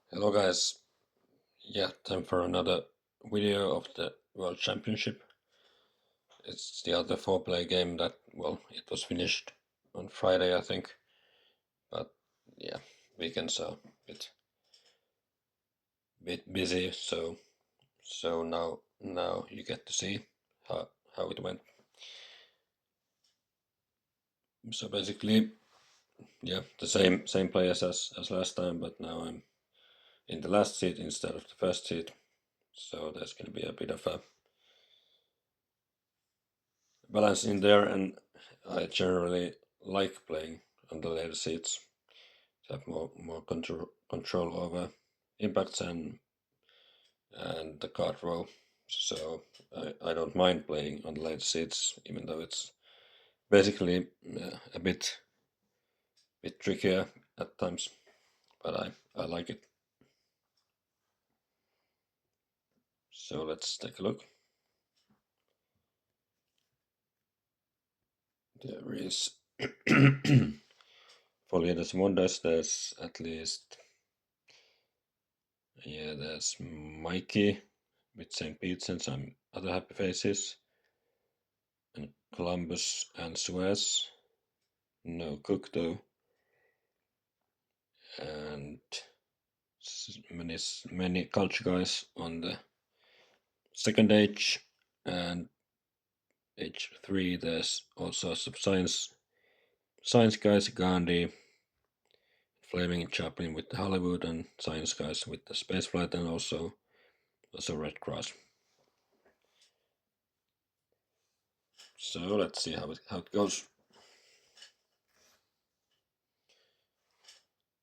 Hello guys, yeah, time for another video of the World Championship. It's the other four-player game that, well, it was finished on Friday, I think, but yeah, weekends are bit busy, so now you get to see how it went. So basically, yeah, the same players as last time, but now I'm in the last seat instead of the first seat, so there's gonna be a bit of a balance in there, and I generally like playing on the later seats to have more control over impacts and the card row. So I don't mind playing on the later seats, even though it's basically a bit trickier at times, but I like it. So let's take a look. There is for Leaders Wonders, there's at least, yeah, there's Mikey with St. Pete's and some other happy faces, and Columbus and Suez. No Cook though, and many culture guys on the second age, and age 3 there's all sorts of science guys, Gandhi, Fleming, Chaplin with the Hollywood, and science guys with the spaceflight, and also Red Cross. So let's see how it goes.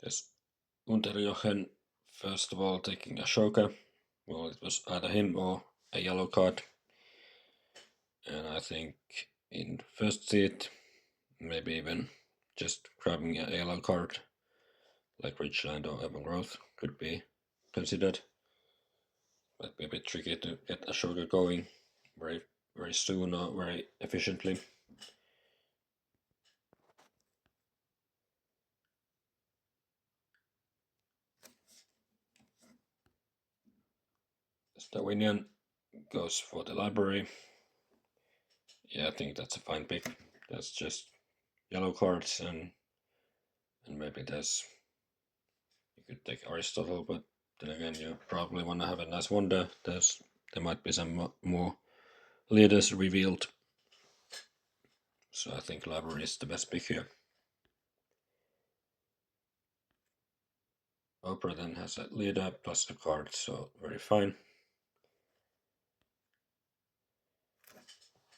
There's Unterjochen first of all taking Ashoka. Well, it was either him or a yellow card, and I think in first seat, maybe even just grabbing a yellow card like Richland or Urban Growth could be considered. Might be a bit tricky to get Ashoka going very soon or very efficiently. Darwinian goes for the library. Yeah, I think that's a fine pick. That's just yellow cards, and maybe you could take Aristotle, but then again you probably want to have a nice wonder. There might be some more leaders revealed, so I think library is the best pick here. Oprah then has a leader plus a card, so very fine.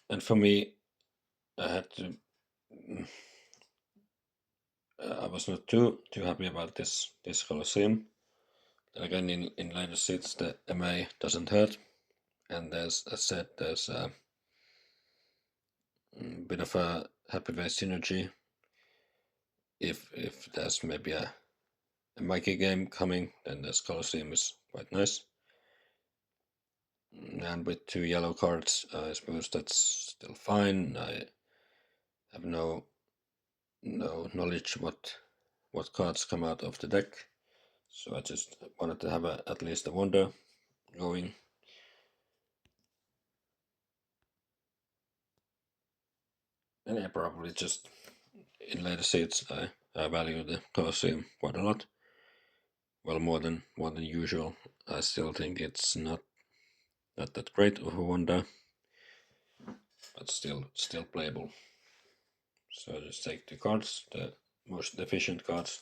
And for me, I had to. I was not too happy about this Colosseum. Then again, in later seats, the MA doesn't hurt, and there's, as said, there's a bit of a happy face synergy. If there's maybe a Mikey game coming, then this Colosseum is quite nice. And with two yellow cards, I suppose that's still fine. I have no knowledge what cards come out of the deck, so I just wanted to have at least a wonder going. And I probably just in later seats I value the Colosseum quite a lot. Well, more than usual. I still think it's not that great of a wonder, but still playable. So just take the cards, the most efficient cards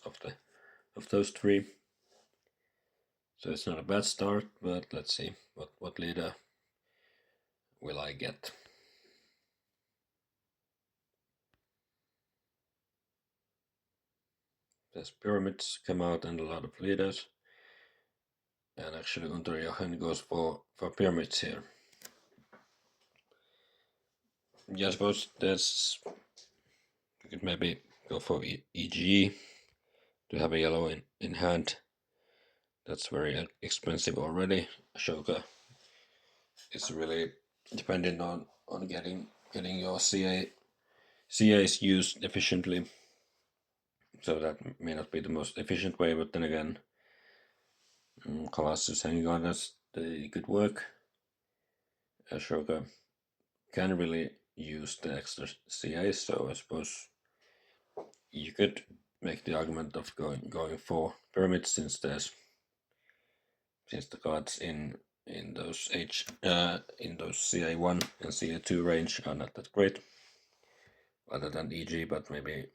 of those three. So it's not a bad start, but let's see what leader will I get. There's pyramids come out and a lot of leaders, and actually Unterjochen goes for pyramids here. Yeah, I suppose you could maybe go for EG to have a yellow in hand. That's very expensive already. Ashoka is really dependent on getting your CAs used efficiently. So that may not be the most efficient way, but then again, Colossus hanging on us, the good work. Ashoka can really use the extra CA, so I suppose you could make the argument of going for pyramids since the cards in those in those CA1 and CA2 range are not that great, other than EG, but maybe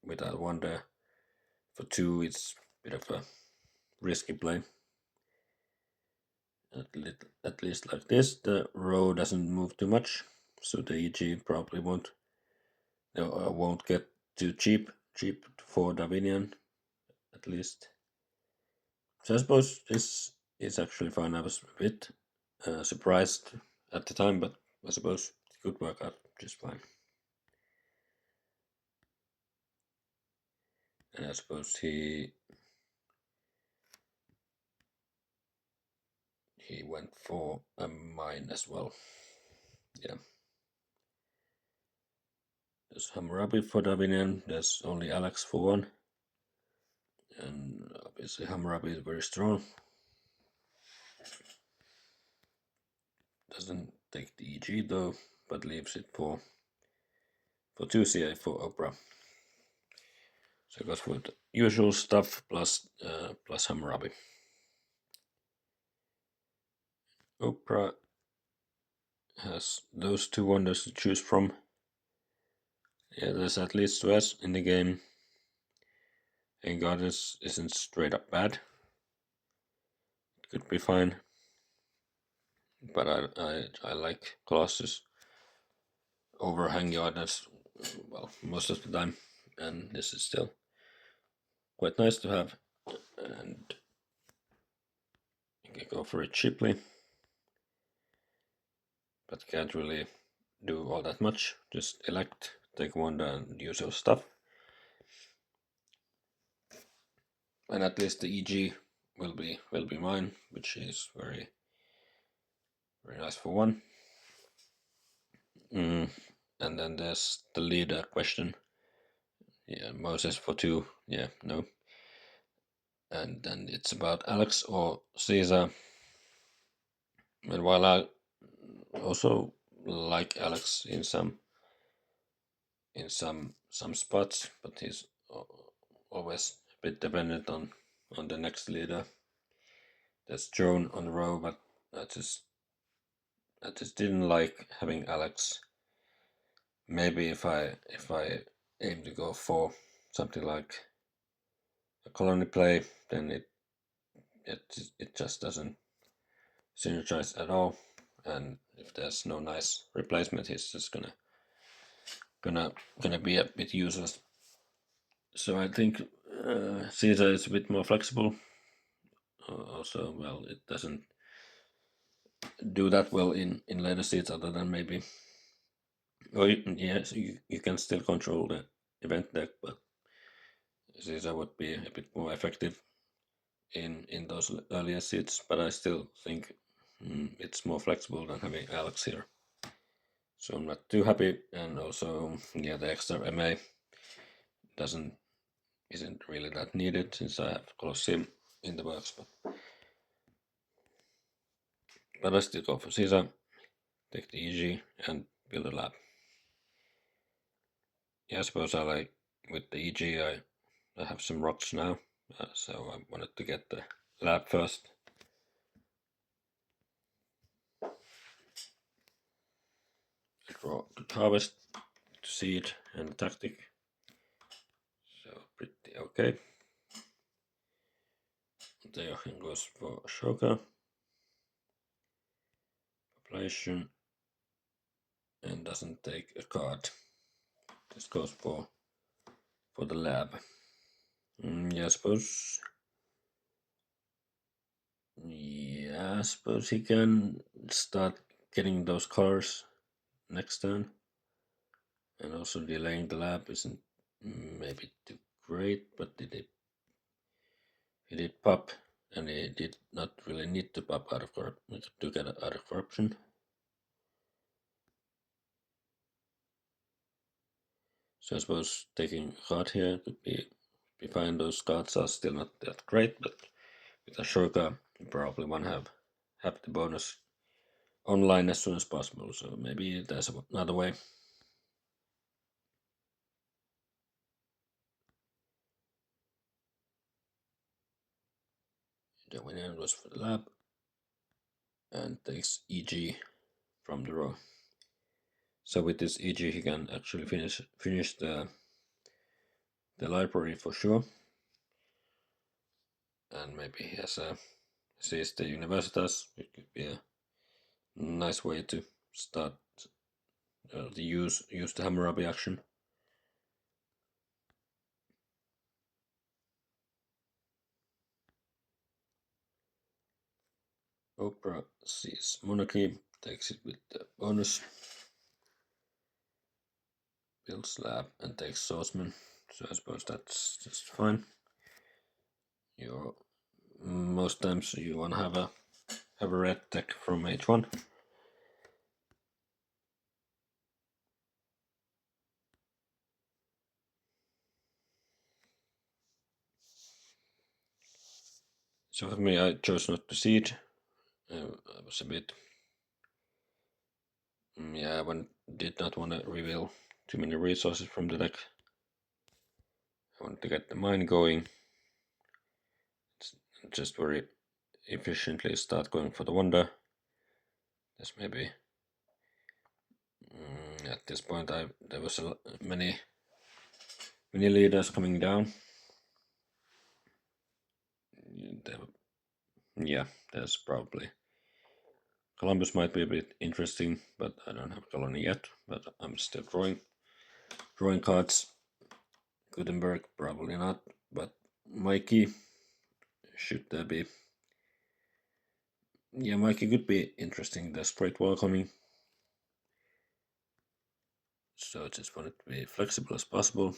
without one there. For 2 it's a bit of a risky play. At least like this, the row doesn't move too much, so the EG probably won't get too cheap for darwinian, at least. So I suppose this is actually fine. I was a bit surprised at the time, but I suppose it could work out just fine. And I suppose he went for a mine as well. Yeah. There's Hammurabi for darwinian. There's only Alex for 1. And obviously Hammurabi is very strong. Doesn't take the EG though, but leaves it for 2 CA for Oprah. So it goes with usual stuff plus Hammurabi. Oprah has those 2 wonders to choose from. Yeah, there's at least 2 S in the game. And Goddess isn't straight up bad. It could be fine. But I like Colossus over Hang Goddess, well, most of the time. And this is still quite nice to have. And you can go for it cheaply. But can't really do all that much. Just elect, take wonder, and usual stuff. And at least the EG will be mine, which is very nice for 1. And then there's the leader question. Yeah, Moses for 2. Yeah, no. And then it's about Alex or Caesar. And while I also like Alex in some spots, but he's always a bit dependent on the next leader. There's Joan on the row, but I just didn't like having Alex. Maybe if I aim to go for something like a colony play, then it just doesn't synergize at all. And if there's no nice replacement, he's just gonna be a bit useless. So I think Caesar is a bit more flexible. Also, well, it doesn't do that well in later seats, other than maybe. Well, yes, you can still control the event deck, but Caesar would be a bit more effective in those earlier seats. But I still think it's more flexible than having Alex here. So I'm not too happy, and also yeah, the extra MA isn't really that needed since I have Colosseum in the works. But I still go for Caesar, take the EG, and build a lab. Yeah, I suppose I like with the EG. I have some rocks now, so I wanted to get the lab first. I draw the harvest, to seed, and the tactic. So pretty okay. Unterjochen goes for Ashoka. Population. And doesn't take a card. This goes for the lab. Yeah, I suppose. Yeah, I suppose he can start getting those colors next turn. And also delaying the lab isn't maybe too great, but he did pop, and he did not really need to pop out of to get out of corruption. So I suppose taking a card here could be fine. Those cards are still not that great, but with a shortcut, you probably want to have the bonus online as soon as possible. So maybe there's another way. Darwinian goes for the lab and takes EG from the row. So with this EG, he can actually finish the library for sure. And maybe he has sees the universitas. It could be a nice way to start to use the Hammurabi action. Oprah sees monarchy, takes it with the bonus. Builds lab and takes swordsman. So I suppose that's just fine. Most times you want to have a red deck from H1. So for me, I chose not to seed. I was a bit, I did not want to reveal too many resources from the deck. I wanted to get the mine going. Just very efficiently start going for the wonder. There's maybe at this point there was many leaders coming down. There's probably Columbus might be a bit interesting, but I don't have colony yet. But I'm still drawing cards. Gutenberg probably not, but Mikey should there be? Yeah, Mikey could be interesting. There's great wall coming, so I just want it to be flexible as possible.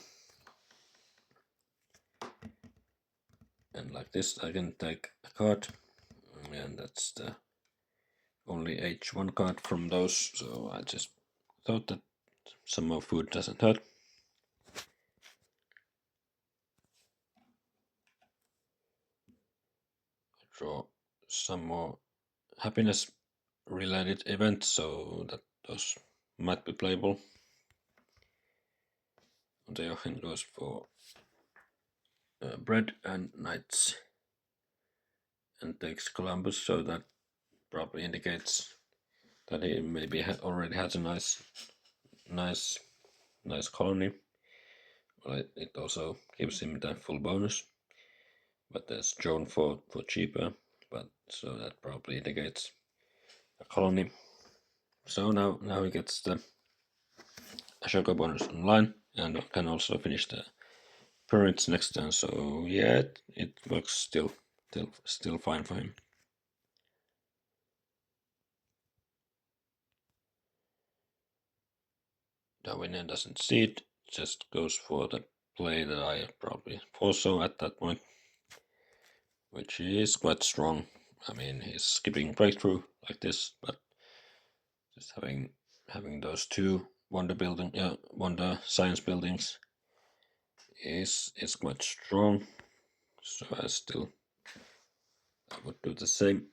And like this, I can take a card, and that's the only H1 card from those. So I just thought that some more food doesn't hurt. Draw some more happiness related events so that those might be playable. Unterjochen goes for bread and knights and takes Columbus, so that probably indicates that he maybe already has a nice colony. Well, it also gives him the full bonus, but there's Joan for cheaper, but so that probably indicates a colony. So now he gets the Ashoka bonus online and can also finish the pyramids next turn. So yeah, it works still fine for him. Darwinian doesn't see it, just goes for the play that I probably foresaw at that point, which is quite strong. I mean, he's skipping breakthrough like this, but just having those two wonder science buildings is quite strong. So I would do the same.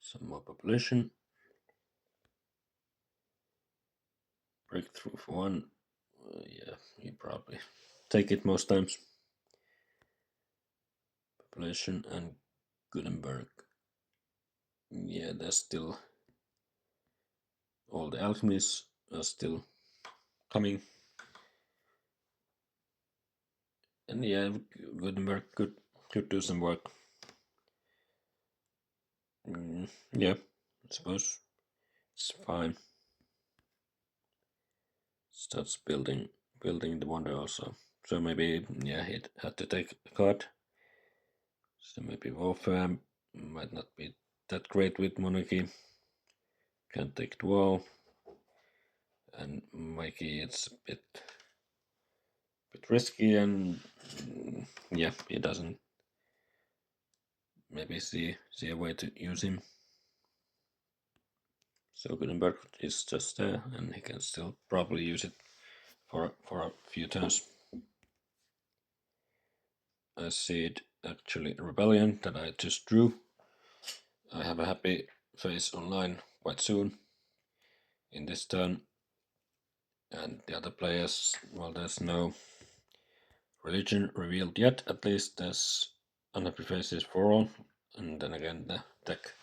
Some more population. Breakthrough for one. Yeah, you probably take it most times. Population and Gutenberg. Yeah, there's still all the alchemies are still coming. And yeah, Gutenberg could do some work. Yeah, I suppose it's fine. Starts building the wonder also. So maybe he had to take a card. So maybe warfare might not be that great with monarchy. Can't take the wall. And Mikey, it's a bit risky, and he doesn't maybe see a way to use him. So Gutenberg is just there, and he can still probably use it for a few turns. I see it actually rebellion that I just drew. I have a happy face online quite soon in this turn, and the other players, well, there's no religion revealed yet. At least there's unhappy faces for all, and then again the deck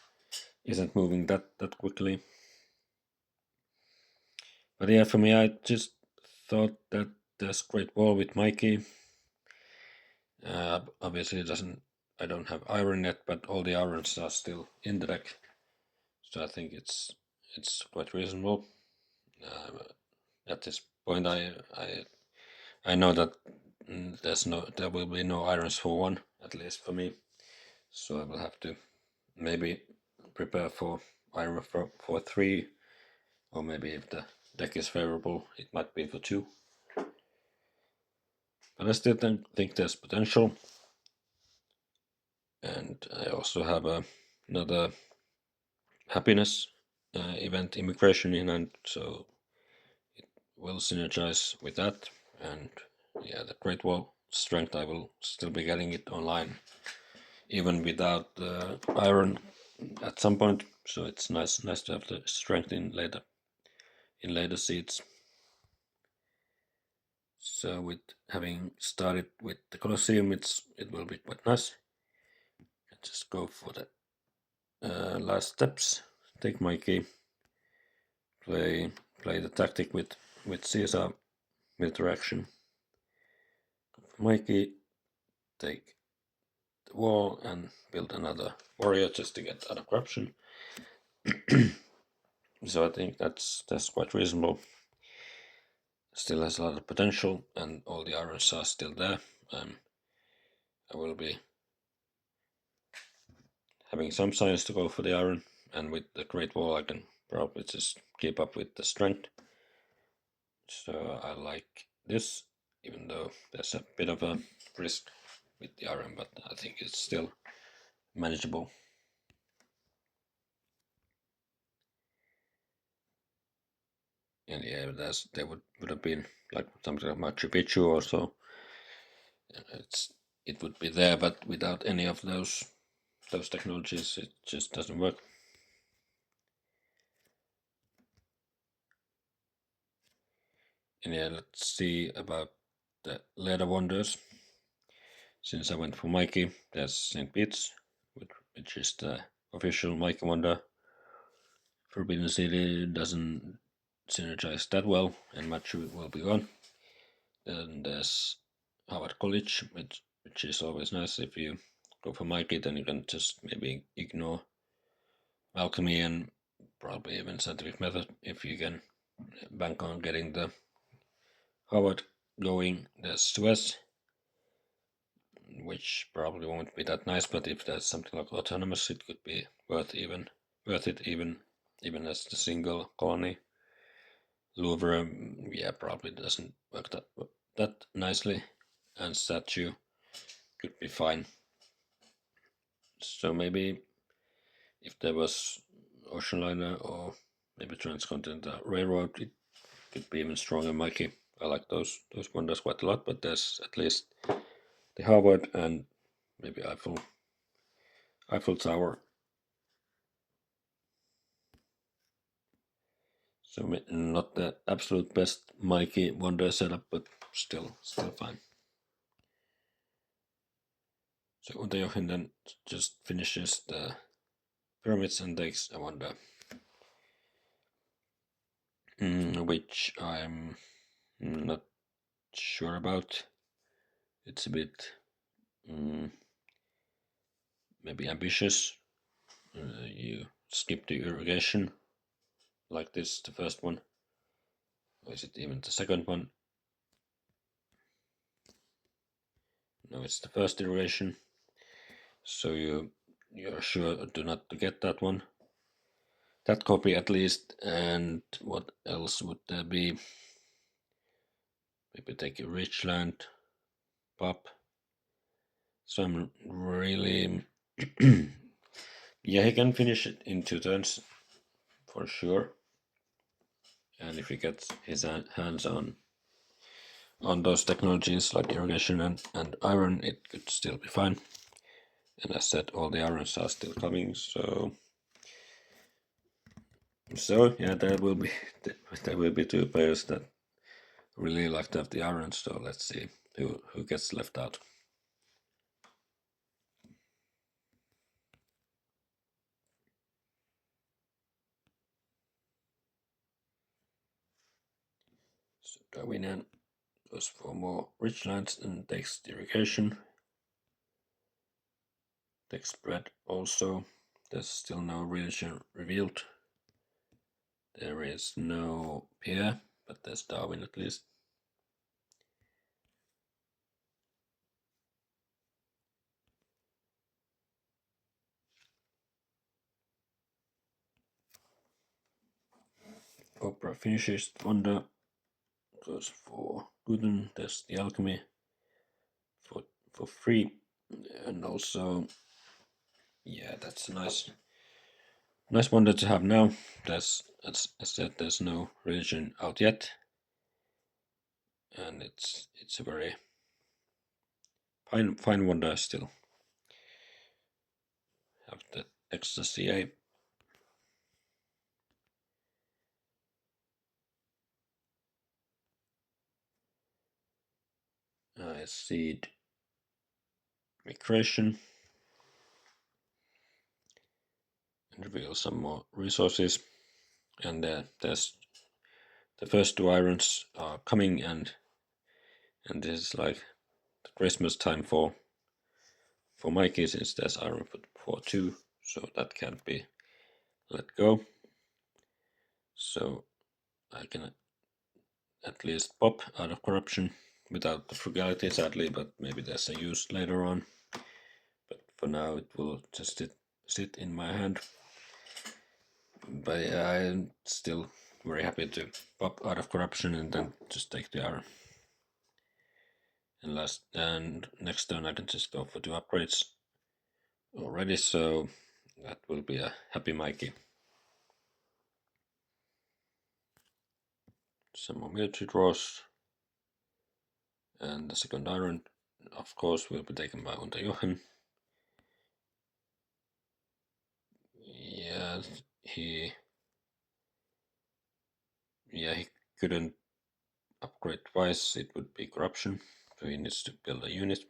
isn't moving that quickly. But yeah, for me, I just thought that there's great wall with Mikey. Obviously, I don't have iron yet, but all the irons are still in the deck, so I think it's quite reasonable. At this point, I know that there will be no irons for one, at least for me. So I will have to maybe prepare for iron for 3, or maybe if the deck is favorable, it might be for 2. But I still think there's potential. And I also have another happiness event, immigration in, and so it will synergize with that. And yeah, the Great Wall strength, I will still be getting it online, even without the iron at some point. So it's nice to have the strength in later seeds. So with having started with the Colosseum, it will be quite nice. Just go for the last steps. Take my key. Play the tactic with Caesar military action. Mikey, take the wall and build another warrior just to get out of corruption. So I think that's quite reasonable. Still has a lot of potential, and all the irons are still there. I will be having some signs to go for the iron, and with the Great Wall I can probably just keep up with the strength. So I like this, even though there's a bit of a risk with the iron, but I think it's still manageable. And yeah, there would have been like something like Machu Picchu or so. It would be there, but without any of those technologies, it just doesn't work. And yeah, let's see about the leather wonders. Since I went for Mikey, there's St. Pete's, which is the official Mikey wonder. Forbidden City doesn't synergize that well, and Machu will be gone. Then there's Harvard College, which is always nice. If you go for Mikey, then you can just maybe ignore alchemy and probably even scientific method if you can bank on getting the Harvard going. There's Suez, which probably won't be that nice, but if there's something like autonomous, it could be worth it even as the single colony. Louvre, yeah, probably doesn't work that nicely, and statue could be fine. So maybe if there was ocean liner or maybe transcontinental railroad, it could be even stronger. Mikey, I like those wonders quite a lot, but there's at least the Harvard and maybe Eiffel Tower. So not the absolute best Mikey wonder setup, but still fine. So Unterjochen then just finishes the pyramids and takes a wonder, which I'm not sure about. It's a bit maybe ambitious. You skip the irrigation like this, the first one, or is it even the second one? No, it's the first irrigation. So you're sure to not to get that one, that copy at least. And what else would there be? Maybe take a rich land, pop. So I'm really yeah, he can finish it in 2 turns for sure. And if he gets his hands on on those technologies like irrigation and iron, it could still be fine. And as said, all the irons are still coming, so yeah, there will be 2 players that really like to have the irons. So let's see who gets left out. So Darwinian goes for more ridgelands and takes the irrigation. Takes spread also. There's still no religion revealed. There is no Pierre, but there's Darwin at least. Oprah finishes Wonder, goes for Guden, there's the alchemy for free, and also, yeah, that's a nice wonder to have now. There's, as I said, there's no religion out yet, and it's a very fine wonder still. Have the extra CA. I seed migration and reveal some more resources, and there's the first 2 irons are coming, and this is like the Christmas time for Mikey, since there's iron for 2, so that can't be let go. So I can at least pop out of corruption without the frugality, sadly, but maybe there's a use later on. But for now, it will just sit in my hand. But yeah, I'm still very happy to pop out of corruption and then just take the iron. And next turn I can just go for 2 upgrades already, so that will be a happy Mikey. Some more military draws, and the second iron, of course, will be taken by Unterjochen. Yeah, he couldn't upgrade twice, it would be corruption, so he needs to build a unit.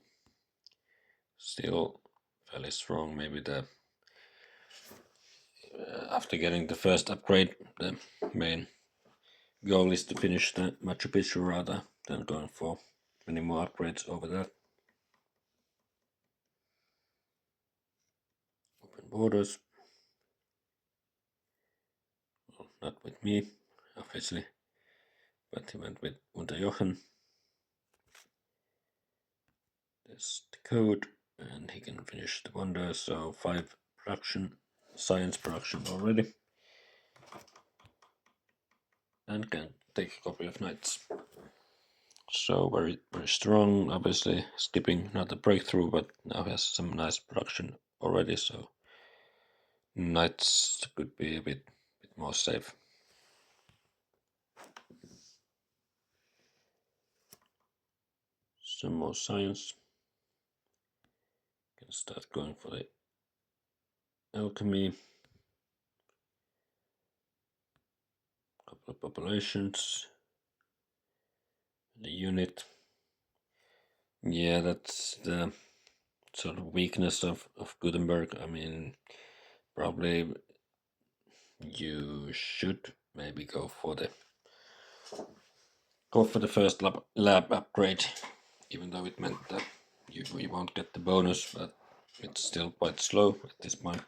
Still fairly strong. Maybe the after getting the first upgrade, the main goal is to finish the Machu Picchu rather than going for many more upgrades over that. Open borders. Well, not with me, obviously, but he went with Unterjochen. There's the code, and he can finish the wonder, so 5 production, science production already. And can take a copy of knights. So very strong, obviously skipping not a breakthrough, but now has some nice production already, so knights could be a bit more safe. Some more science. Can start going for the alchemy. Couple of populations. The unit. Yeah, that's the sort of weakness of Gutenberg. I mean, probably you should maybe go for the first lab upgrade, even though it meant that you won't get the bonus, but it's still quite slow at this point.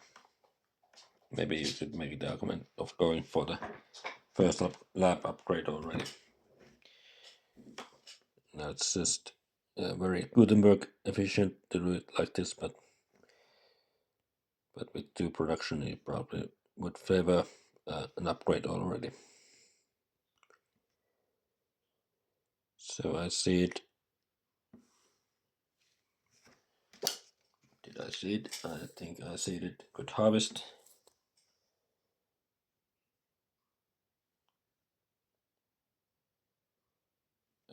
Maybe you could make the argument of going for the first lab upgrade already. Now it's just very Gutenberg efficient to do it like this, but with 2 production, you probably would favor an upgrade already. So I see it. Did I see it? I think I see it. Good harvest.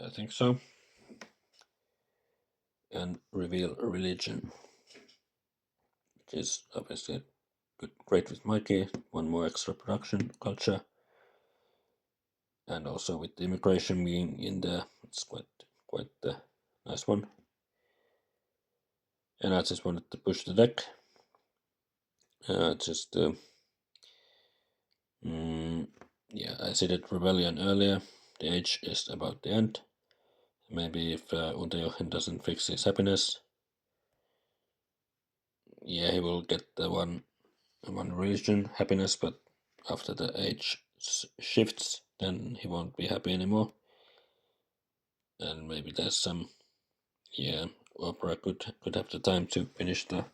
I think so. and reveal a religion, which is obviously great with Mikey. One more extra production culture, and also with the immigration being in there, it's quite a nice one. And I just wanted to push the deck. Yeah, I said it Rebellion earlier. The age is about the end. Maybe if Unterjochen doesn't fix his happiness, yeah, he will get the one religion happiness, but after the age shifts, then he won't be happy anymore. And maybe there's some, yeah, Oprah could have the time to finish the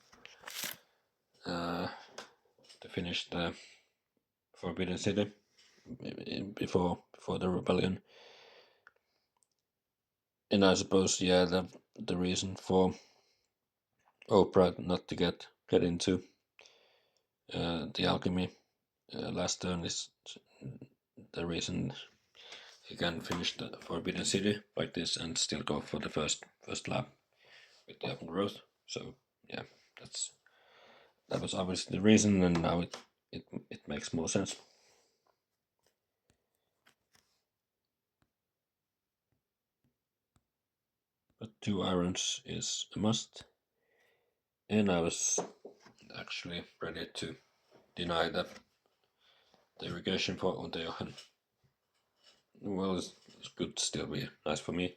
Forbidden City before the rebellion. And I suppose, yeah, the reason for Oprah not to get into the alchemy last turn is the reason he can finish the Forbidden City like this and still go for the first lap with the open growth. So yeah, that was obviously the reason, and now it makes more sense. But 2 irons is a must, and I was actually ready to deny that the irrigation for Unterjochen. Well, it could still be nice for me,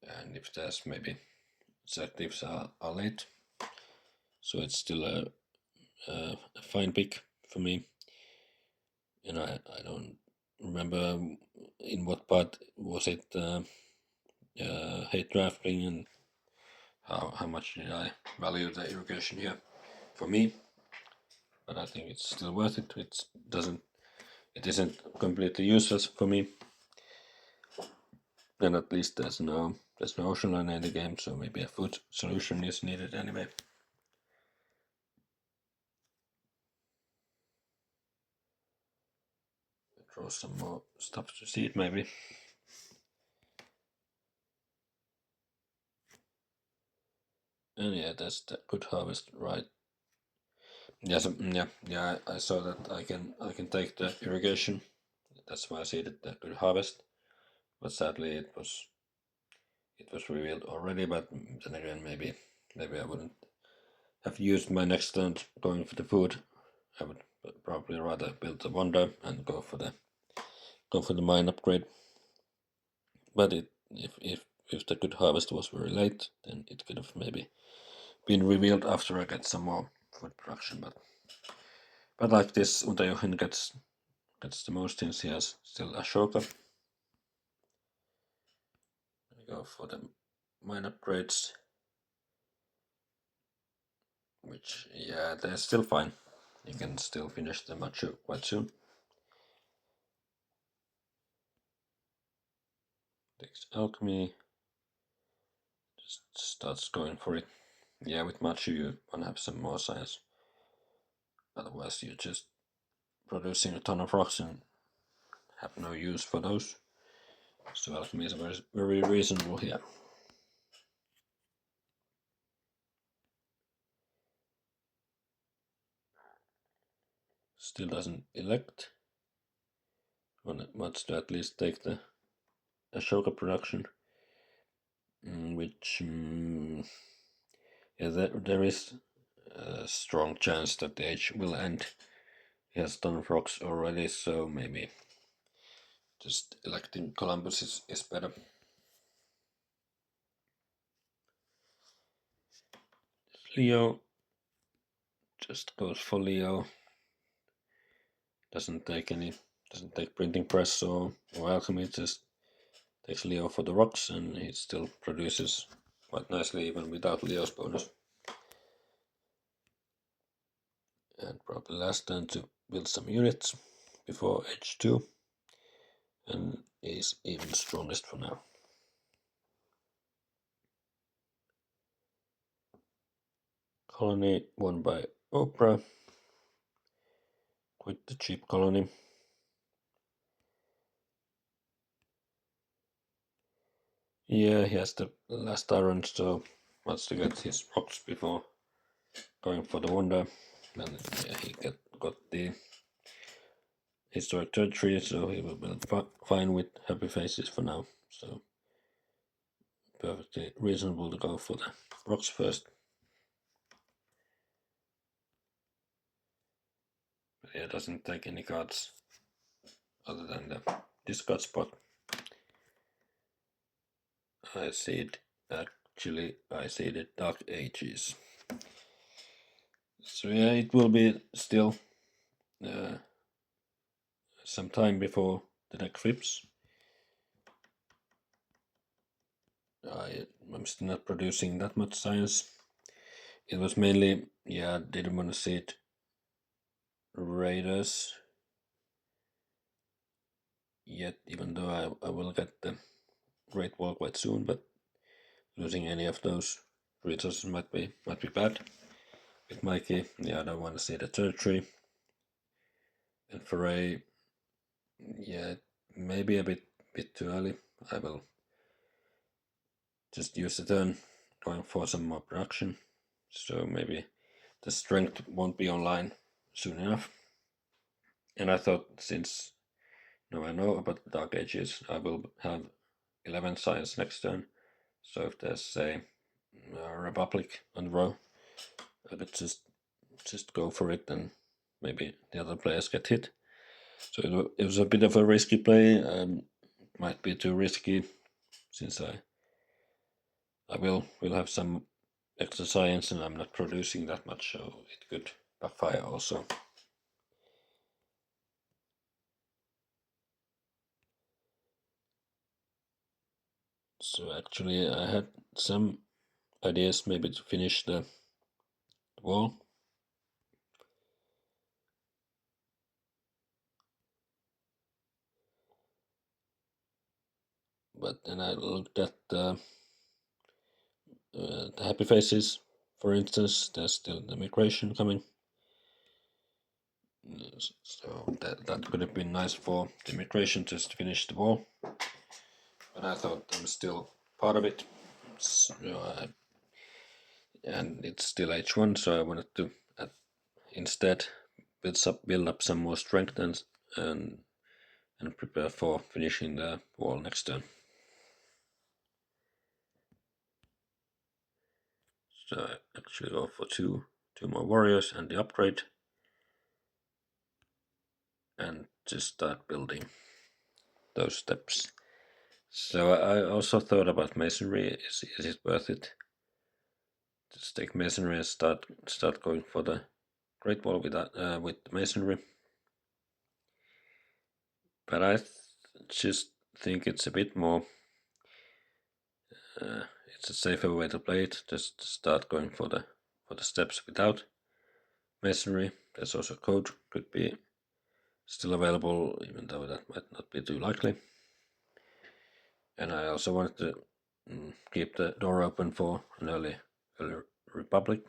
and if there's maybe selectives are late, so it's still a fine pick for me. And I don't remember in what part was it hate drafting, and how much did I value the irrigation here for me. But I think it's still worth it. It isn't completely useless for me. And at least there's no ocean line in the game, so maybe a food solution is needed anyway. Draw some more stuff to seed maybe. And yeah, that's the good harvest, right? Yes, yeah. I saw that I can take the irrigation. That's why I seeded the good harvest. But sadly, it was revealed already. But then again, maybe I wouldn't have used my next turn going for the food. I would probably rather build the wonder and go for the mine upgrade. But if the good harvest was very late, then it could have maybe been revealed after I get some more food production. But like this, Unterjochen gets the most since he has still Ashoka. We go for the mine upgrades, which, yeah, they're still fine. You can still finish the Machu quite soon. Takes alchemy, just starts going for it. Yeah, with Machu you want to have some more science. Otherwise you're just producing a ton of rocks and have no use for those. So alchemy is very, very reasonable here. Still doesn't elect. Wants to at least take the Ashoka production, which yeah, there is a strong chance that the age will end. He has ton of rocks already, so maybe just electing Columbus is better. Leo just goes for Leo. Doesn't take printing press or alchemy, just takes Leo for the rocks, and he still produces quite nicely even without Leo's bonus. And probably last turn to build some units before H2, and is even strongest for now. Colony won by Oprah. Quit the cheap colony. Yeah, he has the last iron, so wants to get his rocks before going for the wonder. And yeah, he got the historic territory, so he will be fine with happy faces for now. So perfectly reasonable to go for the rocks first. But yeah, doesn't take any cards other than the discard spot. I see it. Actually, I see the Dark Ages. So yeah, it will be still some time before the deck flips. I'm still not producing that much science. It was mainly, yeah, didn't want to see it Raiders yet, even though I will get the Great Wall quite soon, but losing any of those resources might be bad. With Mikey, yeah, I don't want to see the territory. And Foray, yeah, maybe a bit too early. I will just use the turn going for some more production. So maybe the strength won't be online soon enough. And I thought, since now I know about the Dark Ages, I will have 11 science next turn. So if there's, say, a Republic on the row, I could just go for it, and maybe the other players get hit. So it was a bit of a risky play. Might be too risky, since I will have some extra science, and I'm not producing that much, so it could backfire also. So actually, I had some ideas maybe to finish the wall. But then I looked at the happy faces. For instance, there's still the migration coming. So that could have been nice for the migration just to finish the wall. But I thought I'm still part of it. So, and it's still H1, so I wanted to instead build up some more strength and prepare for finishing the wall next turn. So I actually go for two more warriors and the upgrade, and just start building those steps. So I also thought about masonry. Is it worth it? Just take masonry and start going for the Great Wall with masonry. But I just think it's a bit more. It's a safer way to play it. Just start going for the steps without masonry. There's also code could be still available, even though that might not be too likely. And I also wanted to keep the door open for an early Republic.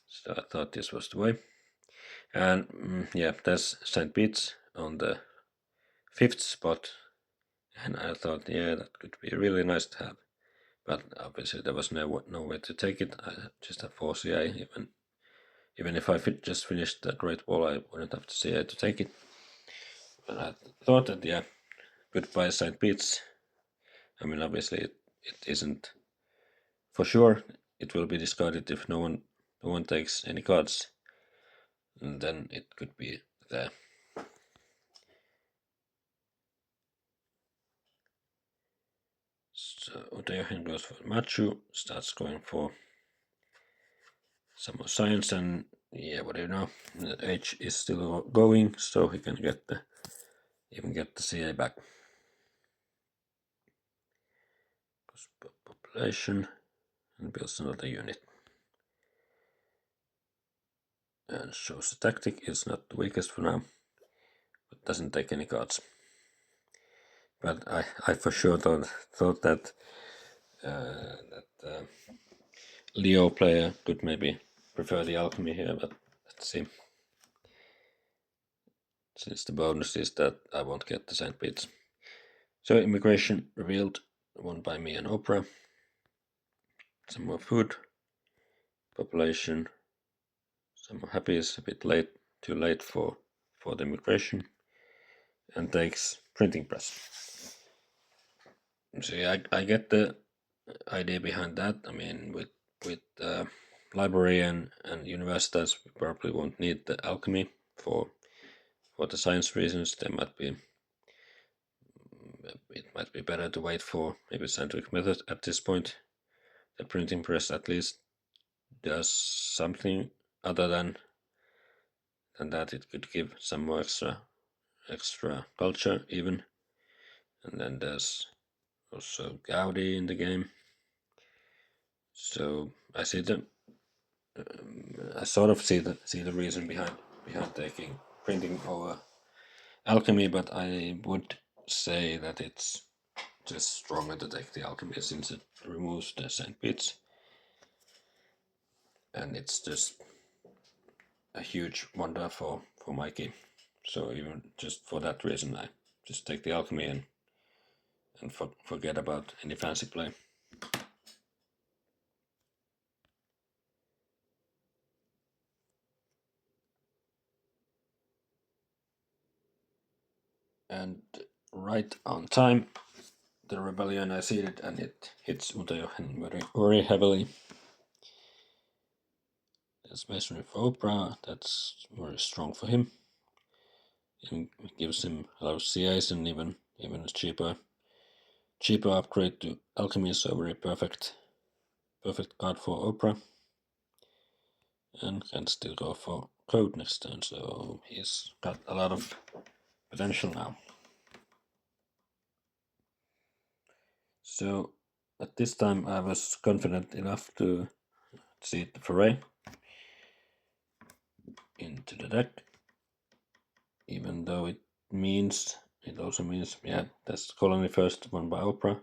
So I thought this was the way. And yeah, there's St. Pete's on the 5th spot. And I thought, yeah, that could be really nice to have. But obviously there was no way to take it. I just have 4 CA. Even if I just finished the Great Wall, I wouldn't have to CA to take it. And I thought that, yeah, goodbye St. Pete's. I mean, obviously it isn't for sure. It will be discarded if no one takes any cards. And then it could be there. So Unterjochen goes for Machu, starts going for some more science, and yeah, what do you know? The H is still going, so he can even get the CA back. Goes population and builds another unit. And shows the tactic is not the weakest for now, but doesn't take any cards. But I for sure thought that Leo player could maybe prefer the alchemy here, but let's see. Since the bonus is that I won't get the St. Pete's. So immigration revealed one by me and Oprah. Some more food. Population. Some happy is a bit late, too late for the immigration, and takes printing press. See, I get the idea behind that. I mean, with library and universities, we probably won't need the alchemy for the science reasons. It might be better to wait for maybe scientific method at this point. The printing press at least does something other than that. It could give some more extra culture even. And then there's also Gaudi in the game. So I see I sort of see the reason behind taking printing over alchemy, but I would say that it's just stronger to take the alchemy since it removes the sand bits, and it's just a huge wonder for Mikey. So even just for that reason, I just take the alchemy and forget about any fancy play. And right on time, the rebellion I see it, and it hits Unterjochen very heavily. That's masonry for Oprah. That's very strong for him. It gives him a lot of CAs and even a cheaper upgrade to alchemy. So very perfect card for Oprah. And can still go for code next turn. So he's got a lot of potential now. So at this time I was confident enough to seed the foray into the deck, even though it also means, yeah, that's colony first, one by Oprah.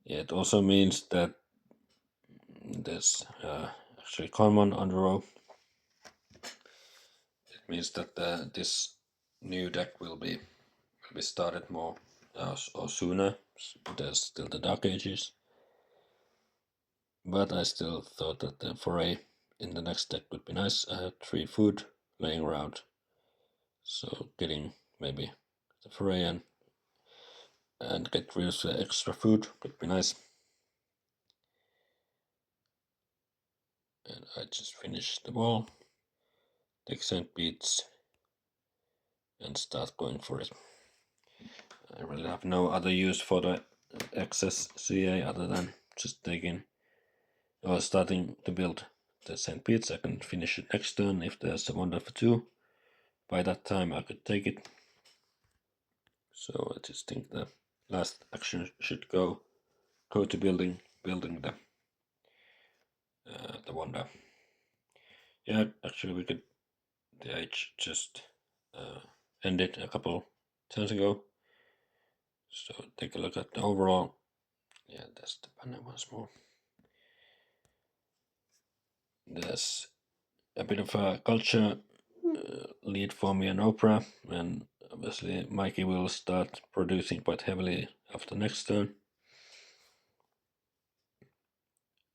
Yeah, it also means that there's actually common on the row. It means that this new deck will be started more or sooner. There's still the Dark Ages, but I still thought that the foray in the next deck would be nice. I had 3 food laying around, so getting maybe the foray and get rid of the extra food would be nice. And I just finish the wall, take Saint Beats, and start going for it. I really have no other use for the excess CA other than just taking or starting to build the Saint Beats. I can finish it next turn if there's a wonder for 2. By that time I could take it. So I just think the last action should go to building the wonder. Yeah, actually we could just end it a couple turns ago. So take a look at the overall. Yeah, that's the banner once more. There's a bit of a culture lead for me and Oprah, and obviously Mikey will start producing quite heavily after next turn.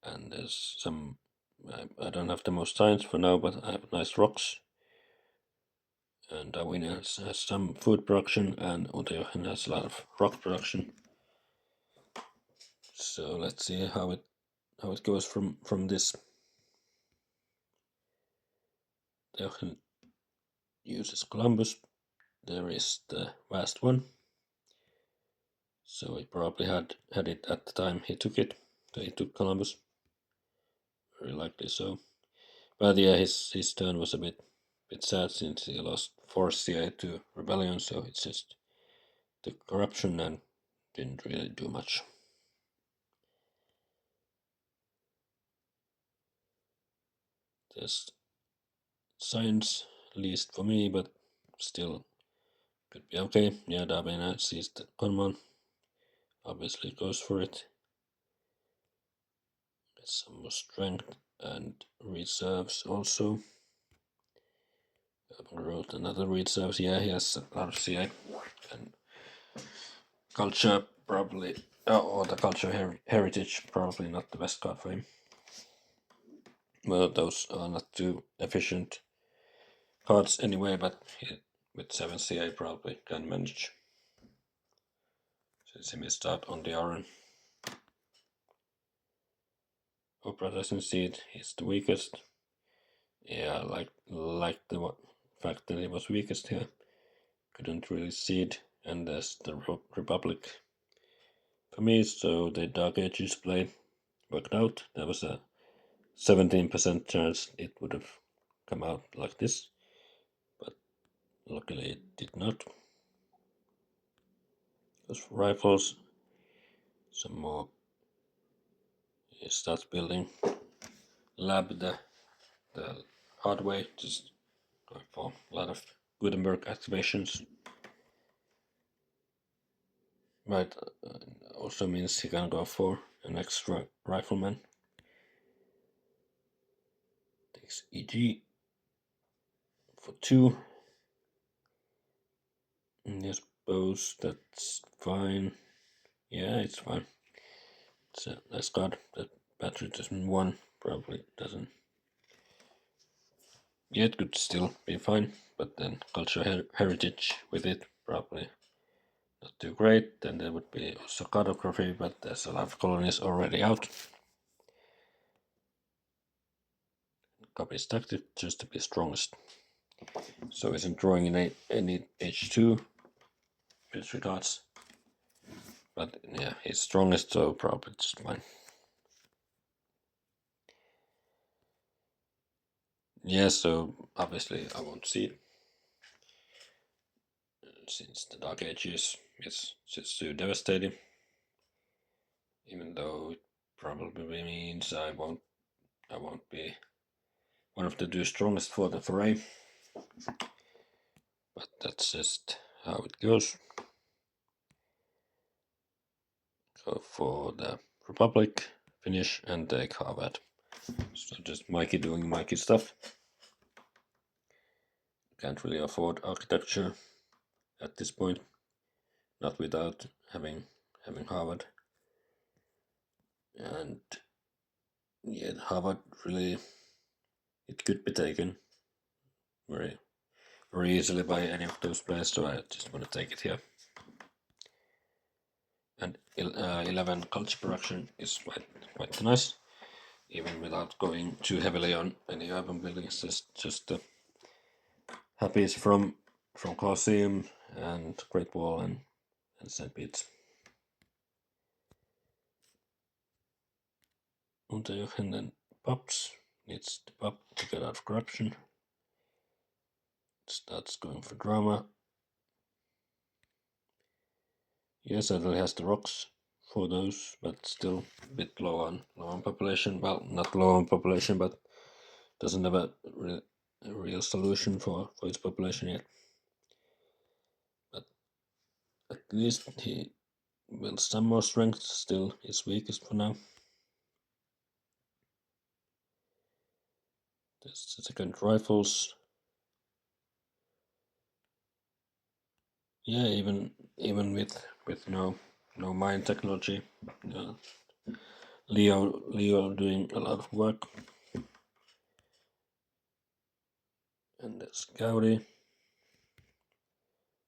And there's some, I don't have the most science for now, but I have nice rocks. And Darwinian has some food production, and Unterjochen has a lot of rock production. So let's see how it goes from this. Unterjochen uses Columbus. There is the vast one. So he probably had it at the time he took it. So he took Columbus. Very likely so. But yeah, his turn was a bit sad since he lost 4 CI to Rebellion, so it's just the corruption and didn't really do much. There's science, least for me, but still could be okay. Yeah, Darwinian sees the common. Obviously goes for it. Gets some more strength and reserves also. Wrote another reserves. Yeah, he has a lot of CI and culture probably, or the cultural heritage, probably not the best card for him. Well, those are not too efficient cards anyway, but with 7 CA probably can manage. Since he missed out on the iron. Oprah doesn't see it, he's the weakest. Yeah, like the fact that he was weakest here. Couldn't really see it, and there's the Republic for me, so the Dark Ages play worked out. There was a 17% chance it would have come out like this, but luckily it did not. Those rifles, some more. He starts building lab the hard way, just going for a lot of Gutenberg activations. Right, also means he can go for an extra rifleman. Takes EG for 2. And I suppose that's fine. Yeah, it's fine. It's a nice card. That patriotism 1 probably doesn't. Yeah, it could still be fine, but then cultural heritage with it probably not too great. Then there would be also cartography, but there's a lot of colonies already out. Copy is tactic just to be strongest. So isn't drawing in any H2 with regards. But yeah, he's strongest, so probably just fine. Yeah, so obviously I won't see it. Since the Dark Ages is just too devastating. Even though it probably means I won't be one of the 2 strongest for the foray. But that's just how it goes. Go for the Republic, finish, and take Harvard. So just Mikey doing Mikey stuff. Can't really afford architecture at this point. Not without having Harvard. And yeah, Harvard really, it could be taken very easily by any of those players, so I just want to take it here. And 11 culture production is quite nice, even without going too heavily on any urban buildings. Just the Happies from Colosseum and Great Wall and St. Pete's. Unterjochen then pops, needs to pop to get out of corruption. Starts going for drama. Yes, certainly has the rocks for those, but still a bit low on population. Well, not low on population, but doesn't have a real solution for its population yet. But at least he builds some more strength. Still, is weakest for now. There's the second rifles. Yeah, even with no mine technology, Leo doing a lot of work. And there's Gaudi.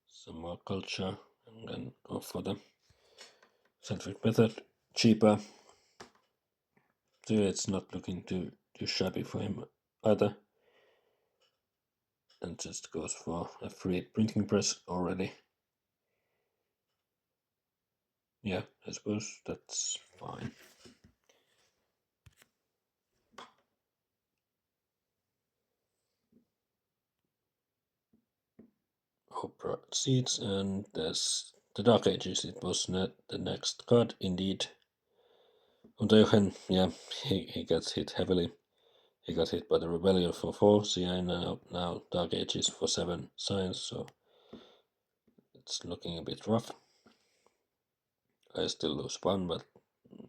Some more culture, and then go for the scientific method. Cheaper. So it's not looking too shabby for him either. And just goes for a free printing press already. Yeah, I suppose that's fine. Oprah seeds, and there's the Dark Ages. It was not the next card, indeed. Unterjochen, yeah, he gets hit heavily. He got hit by the Rebellion for 4 CI, now Dark Ages for 7 science, so it's looking a bit rough. I still lose 1, but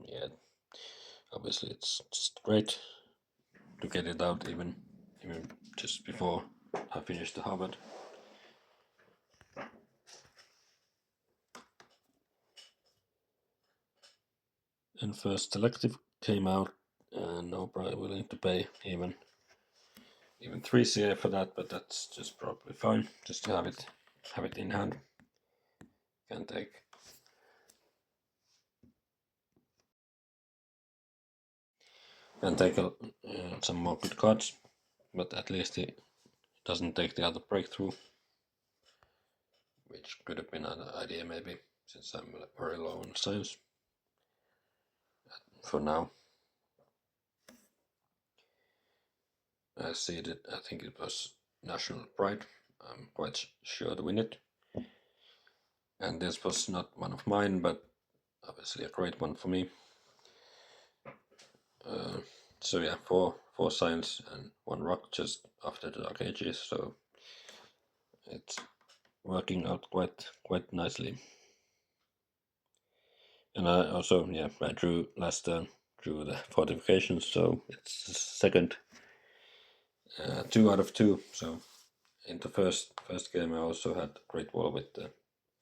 yeah, obviously it's just great to get it out even just before I finish the Harvard. And first selective came out, and Oprah willing to pay even 3 CA for that, but that's just probably fine, just to have it in hand. Can take some more good cards, but at least he doesn't take the other breakthrough, which could have been an idea maybe, since I'm very low on science for now. I think it was National Pride. I'm quite sure to win it. And this was not one of mine, but obviously a great one for me. So yeah, four science and 1 rock just after the Dark Ages, so it's working out quite nicely. And I also, I drew last turn, drew the fortifications, so it's second 2 out of 2. So in the first game I also had Great Wall with the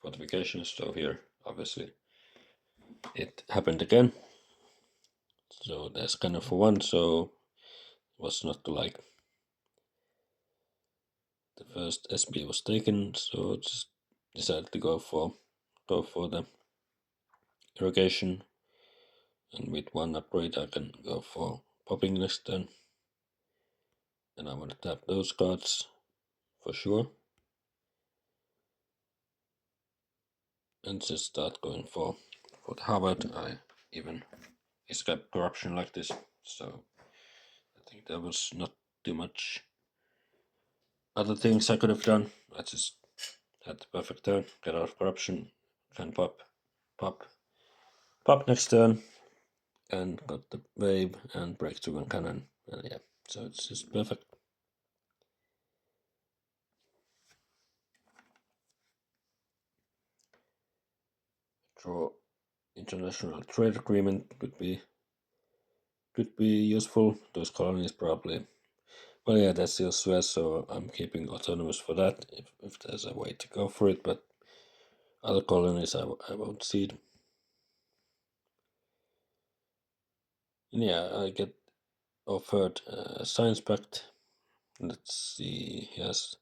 fortifications, so here obviously it happened again. So there's kind of 1, so it was not to like. The first SB was taken, so just decided to go for the irrigation, and with 1 upgrade I can go for popping next turn, and I want to tap those cards for sure, and just start going for the Harvard. I even escaped corruption like this, so I think there was not too much other things I could have done. I just had the perfect turn, get out of corruption, can pop next turn, and got the wave and breakthrough and cannon, and yeah, so it's just perfect. Draw international trade agreement could be useful. Those colonies probably. Well, yeah, that's still Suez, so I'm keeping autonomous for that if there's a way to go for it. But other colonies, I won't cede. And yeah, I get offered a science pact. Let's see, he has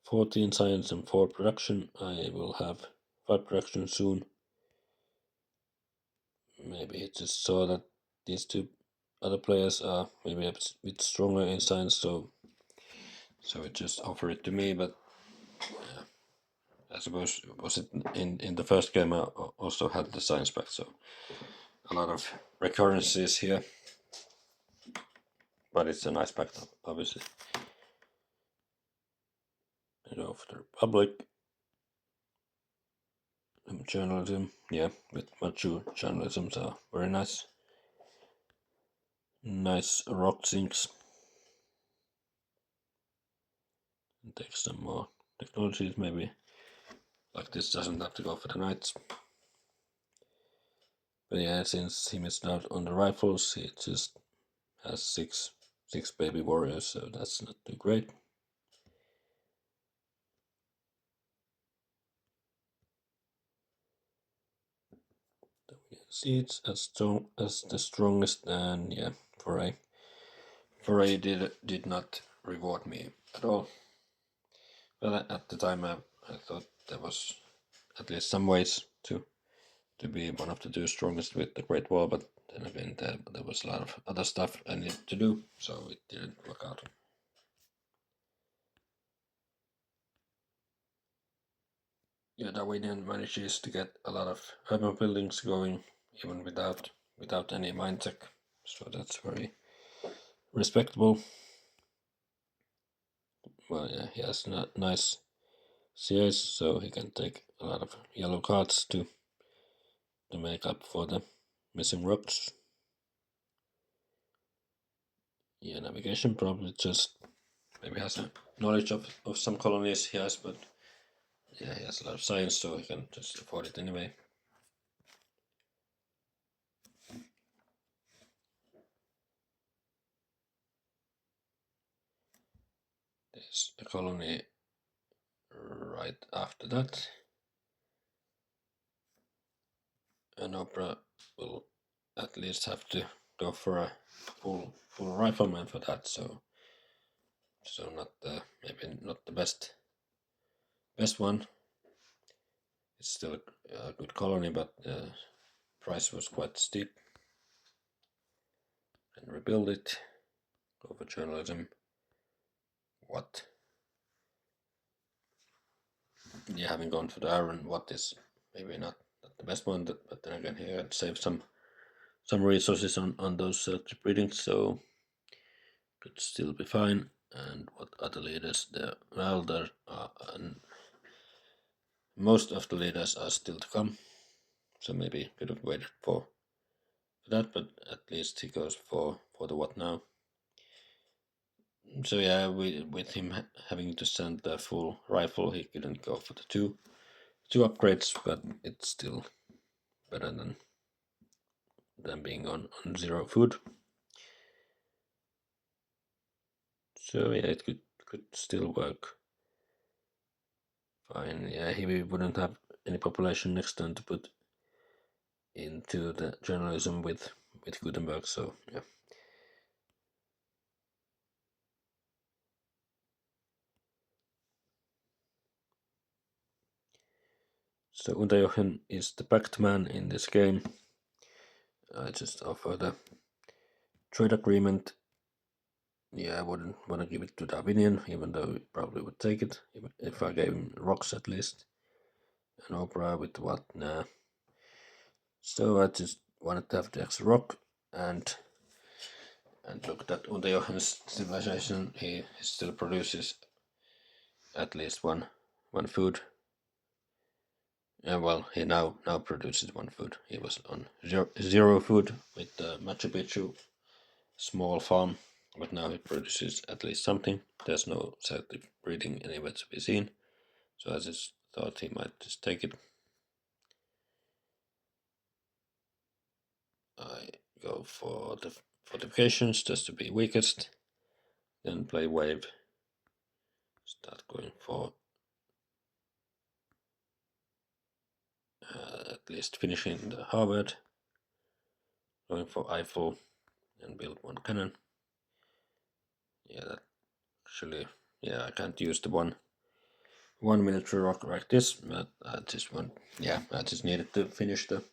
14 science and 4 production. I will have 5 production soon. Maybe he just saw that these 2 other players are maybe a bit stronger in science, so it just offered it to me. But I suppose was it in the first game I also had the science pack, so a lot of recurrences here. But it's a nice pack, obviously. And over the Republic. Journalism, yeah, with mature journalisms are very nice. Nice rock sinks. And take some more technologies, maybe. Like this doesn't have to go for the knights. But yeah, since he missed out on the rifles, he just has six baby warriors, so that's not too great. Seeds as the strongest, and yeah, Foray did not reward me at all. Well, at the time I thought there was at least some ways to be one of the 2 strongest with the Great Wall, but then again there was a lot of other stuff I needed to do, so it didn't work out. Yeah, Darwinian manages to get a lot of urban buildings going even without any mine tech, so that's very respectable. Well, yeah, he has nice CAs, so he can take a lot of yellow cards to make up for the missing rocks. Yeah, navigation probably just maybe has a knowledge of some colonies he has, but yeah, he has a lot of science, so he can just afford it anyway. There's a colony right after that, and Oprah will at least have to go for a full rifleman for that. So not maybe not the best one. It's still a good colony, but the price was quite steep. And rebuild it. Go for journalism. What? Yeah, having gone for the iron, what is maybe not the best one, but then again here I'd save some resources on those selected breedings, so could still be fine. And what other leaders there? Well, there are most of the leaders are still to come, so maybe could have waited for that, but at least he goes for the what now. So yeah, with him having to send the full rifle, he couldn't go for the two upgrades, but it's still better than being on zero food. So yeah, it could still work fine. Yeah, he wouldn't have any population next turn to put into the journalism with Gutenberg. So yeah. So Unterjochen is the pact man in this game. I just offer the trade agreement. Yeah, I wouldn't want to give it to Darwinian, even though he probably would take it, even if I gave him rocks at least. And Oprah with what? Nah. So I just wanted to have the extra rock and look at Unterjochen's civilization. He still produces at least one food. Well, he now produces one food. He was on zero food with the Machu Picchu small farm, but now he produces at least something. There's no selective breeding anywhere to be seen, so I just thought he might just take it. I go for the fortifications just to be weakest, then play wave, start going for at least finishing the Harvard, going for Eiffel, and build one cannon. Yeah, that actually, yeah, I can't use the one military rock like this, but I just needed to finish the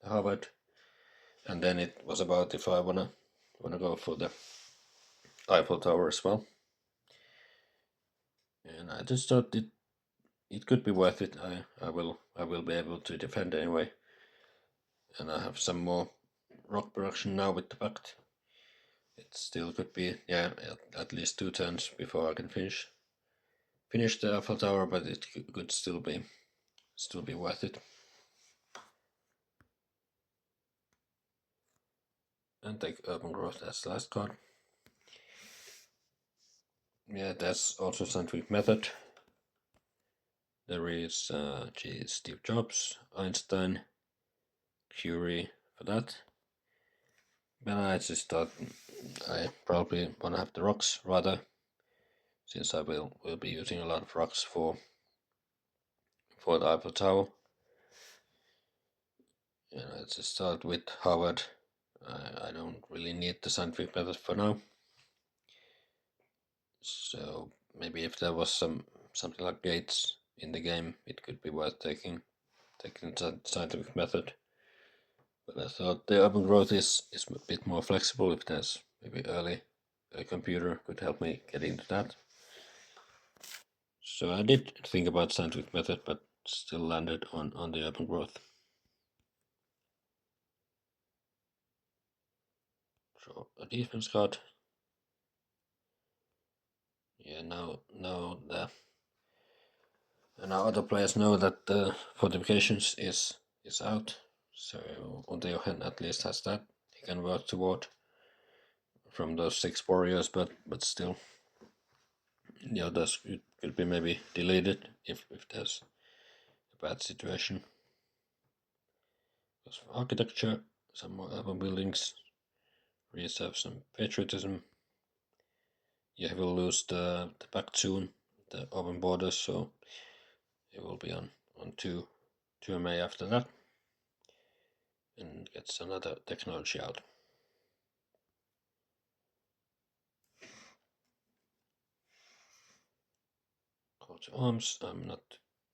Harvard, and then it was about if I wanna go for the Eiffel Tower as well, and I just thought it could be worth it. I will be able to defend anyway, and I have some more rock production now with the pact. It still could be at least 2 turns before I can finish the Eiffel Tower, but it could still be worth it. And take urban growth as the last card. Yeah, that's also scientific method. There is Steve Jobs, Einstein, Curie for that. But I just thought I probably want to have the rocks rather, since I will be using a lot of rocks for the Eiffel Tower. And I just start with Harvard. I don't really need the scientific method for now. So maybe if there was something like gates in the game, it could be worth taking the scientific method. But I thought the urban growth is a bit more flexible. If there's maybe early a computer could help me get into that. So I did think about scientific method, but still landed on the urban growth. Draw a defense card. Yeah, now other players know that the fortifications is out. So Unterjochen at least has that. He can work toward from those 6 warriors, but still, the others could be maybe deleted if there's a bad situation. Because for architecture, some more urban buildings, reserve some patriotism. Yeah, he will lose the pact soon, the open borders, so he will be on 2 MA after that. and gets another technology out. Call to arms, I'm not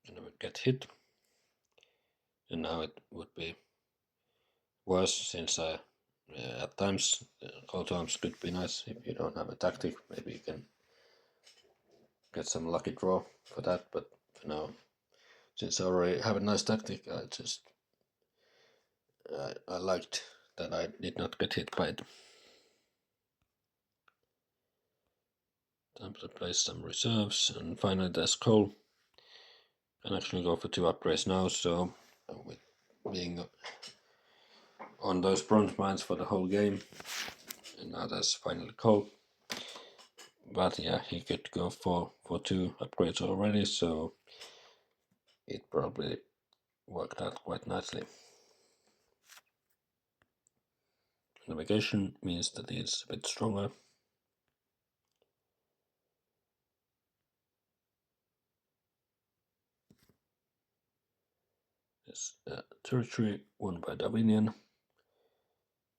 gonna get hit. And now it would be worse since at times call to arms could be nice if you don't have a tactic. Maybe you can get some lucky draw for that, but for now, since I already have a nice tactic, I liked that I did not get hit by it. Time to place some reserves, and finally there's coal. Can actually go for 2 upgrades now, so with being on those bronze mines for the whole game, and now there's finally coal. But yeah, he could go for 2 upgrades already, so it probably worked out quite nicely. Navigation means that it's a bit stronger. This territory won by Darwinian.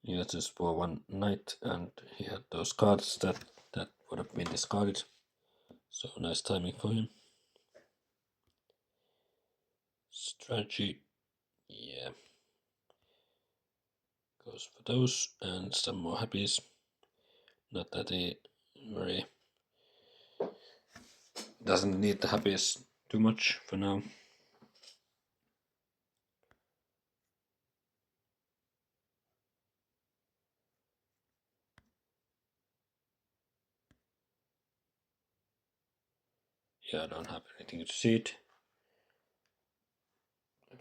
He had just for 1 knight, and he had those cards that would have been discarded. So nice timing for him. Strategy, yeah, goes for those and some more happies. Not that he very doesn't need the happies too much for now. Yeah, I don't have anything to see it.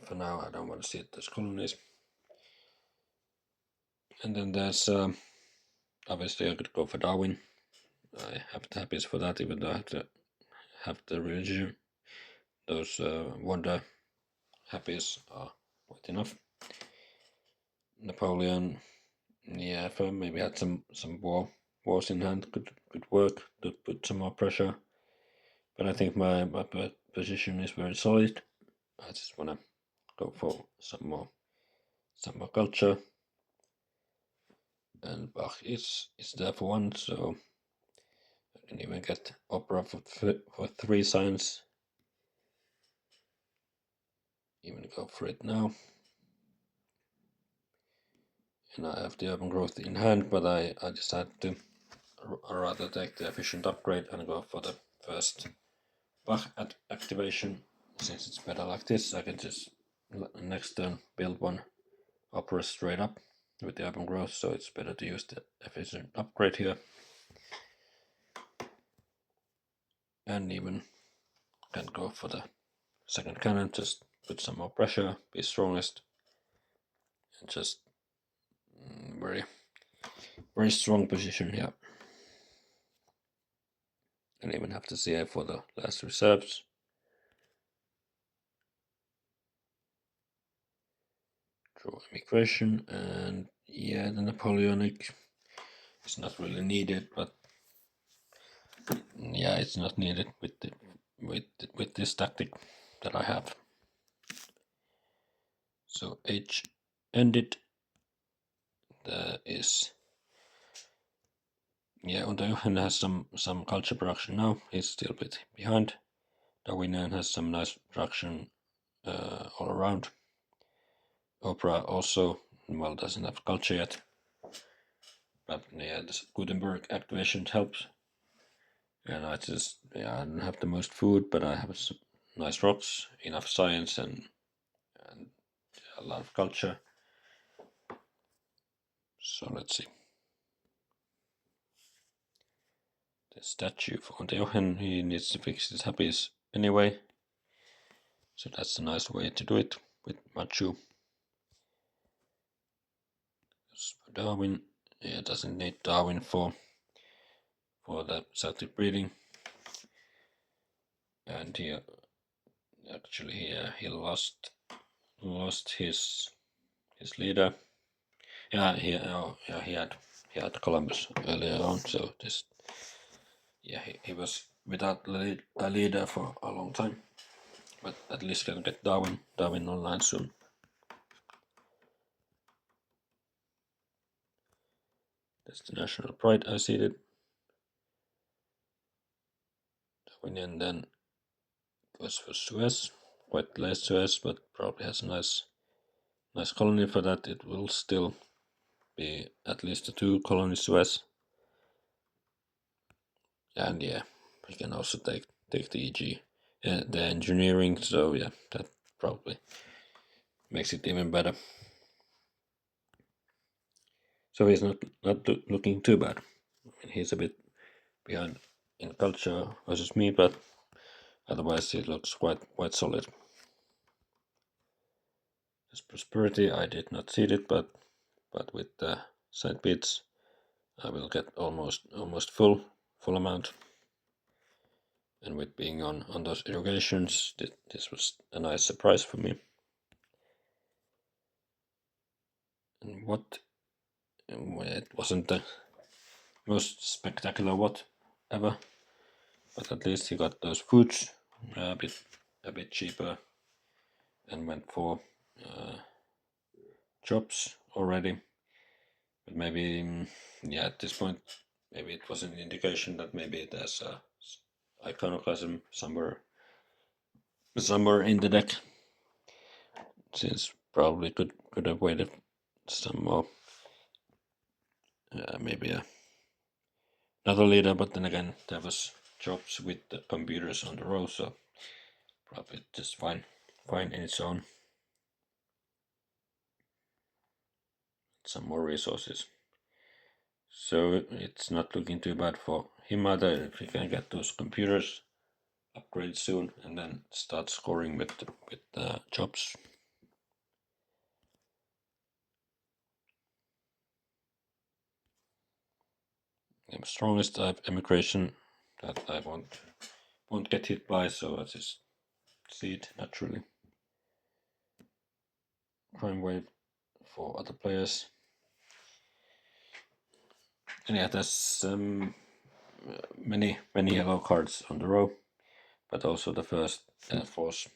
For now, I don't want to see it as colonies. And then there's obviously I could go for Darwin. I have the happies for that, even though I have the religion. Those wonder happies are quite enough. Napoleon, yeah, if I maybe had some wars in hand, could work to put some more pressure. But I think my position is very solid. I just wanna go for some more culture. And Bach is there for 1, so I can even get Oprah for 3 signs. Even go for it now. And I have the urban growth in hand, but I decided to rather take the efficient upgrade and go for the first Bach activation. Since it's better like this, I can just next turn build 1 Opera straight up with the urban growth, so it's better to use the efficient upgrade here. And even can go for the second cannon, just put some more pressure, be strongest, and just very strong position here. And even have to CA for the last reserves. Draw immigration, and yeah, the Napoleonic is not really needed, but yeah, it's not needed with this tactic that I have. So H ended. There is, yeah, Unterjochen has some culture production now. He's still a bit behind. Darwinian has some nice production all around. Oprah also, well, doesn't have culture yet. But yeah, this Gutenberg activation helps. And I just, yeah, I don't have the most food, but I have some nice rocks, enough science, and a lot of culture. So let's see. The statue for Unterjochen, he needs to fix his happies anyway. So that's a nice way to do it with Machu. For Darwin, yeah, doesn't need Darwin for the Celtic breeding. And he actually he lost his leader. Yeah, he had Columbus earlier on, so this, yeah, he was without a leader for a long time. But at least can get Darwin online soon. That's the national pride I seeded. Darwinian then goes for Suez. Quite less Suez, but probably has a nice colony for that. It will still be at least a 2 colony Suez. And yeah, we can also take the EG, the engineering. So yeah, that probably makes it even better. So he's not looking too bad. I mean, he's a bit behind in culture versus me, but otherwise it looks quite solid. This prosperity I did not see it, but with the side bits I will get almost full amount. And with being on those irrigations, this was a nice surprise for me. And what it wasn't the most spectacular what ever, but at least he got those foods a bit cheaper, and went for jobs already. But maybe yeah, at this point maybe it was an indication that maybe there's a iconoclasm somewhere in the deck, since probably could have waited some more. Maybe another leader, but then again there was jobs with the computers on the row, so probably just fine in its own. Some more resources, so it's not looking too bad for him either. If he can get those computers upgrade soon and then start scoring with jobs. The strongest type immigration that I won't get hit by, so I just see it naturally. Crime wave for other players. And yeah, there's many yellow cards on the row, but also the first Air Force.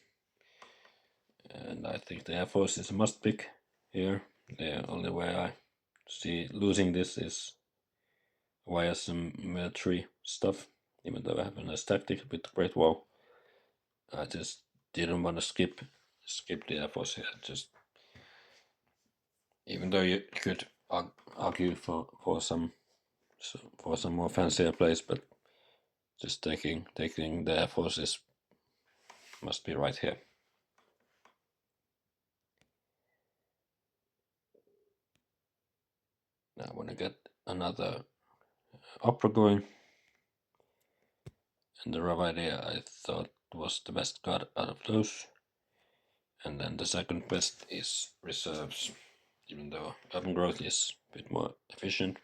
And I think the Air Force is a must pick here. The only way I see losing this is via some military stuff, even though I have a nice tactic with the Great Wall. I just didn't want to skip the Air Force here. Just even though you could argue for some more fancier plays, but just taking the Air Force must be right here. Now I want to get another Oprah going, and the rough idea I thought was the best card out of those. And then the second best is reserves, even though urban growth is a bit more efficient.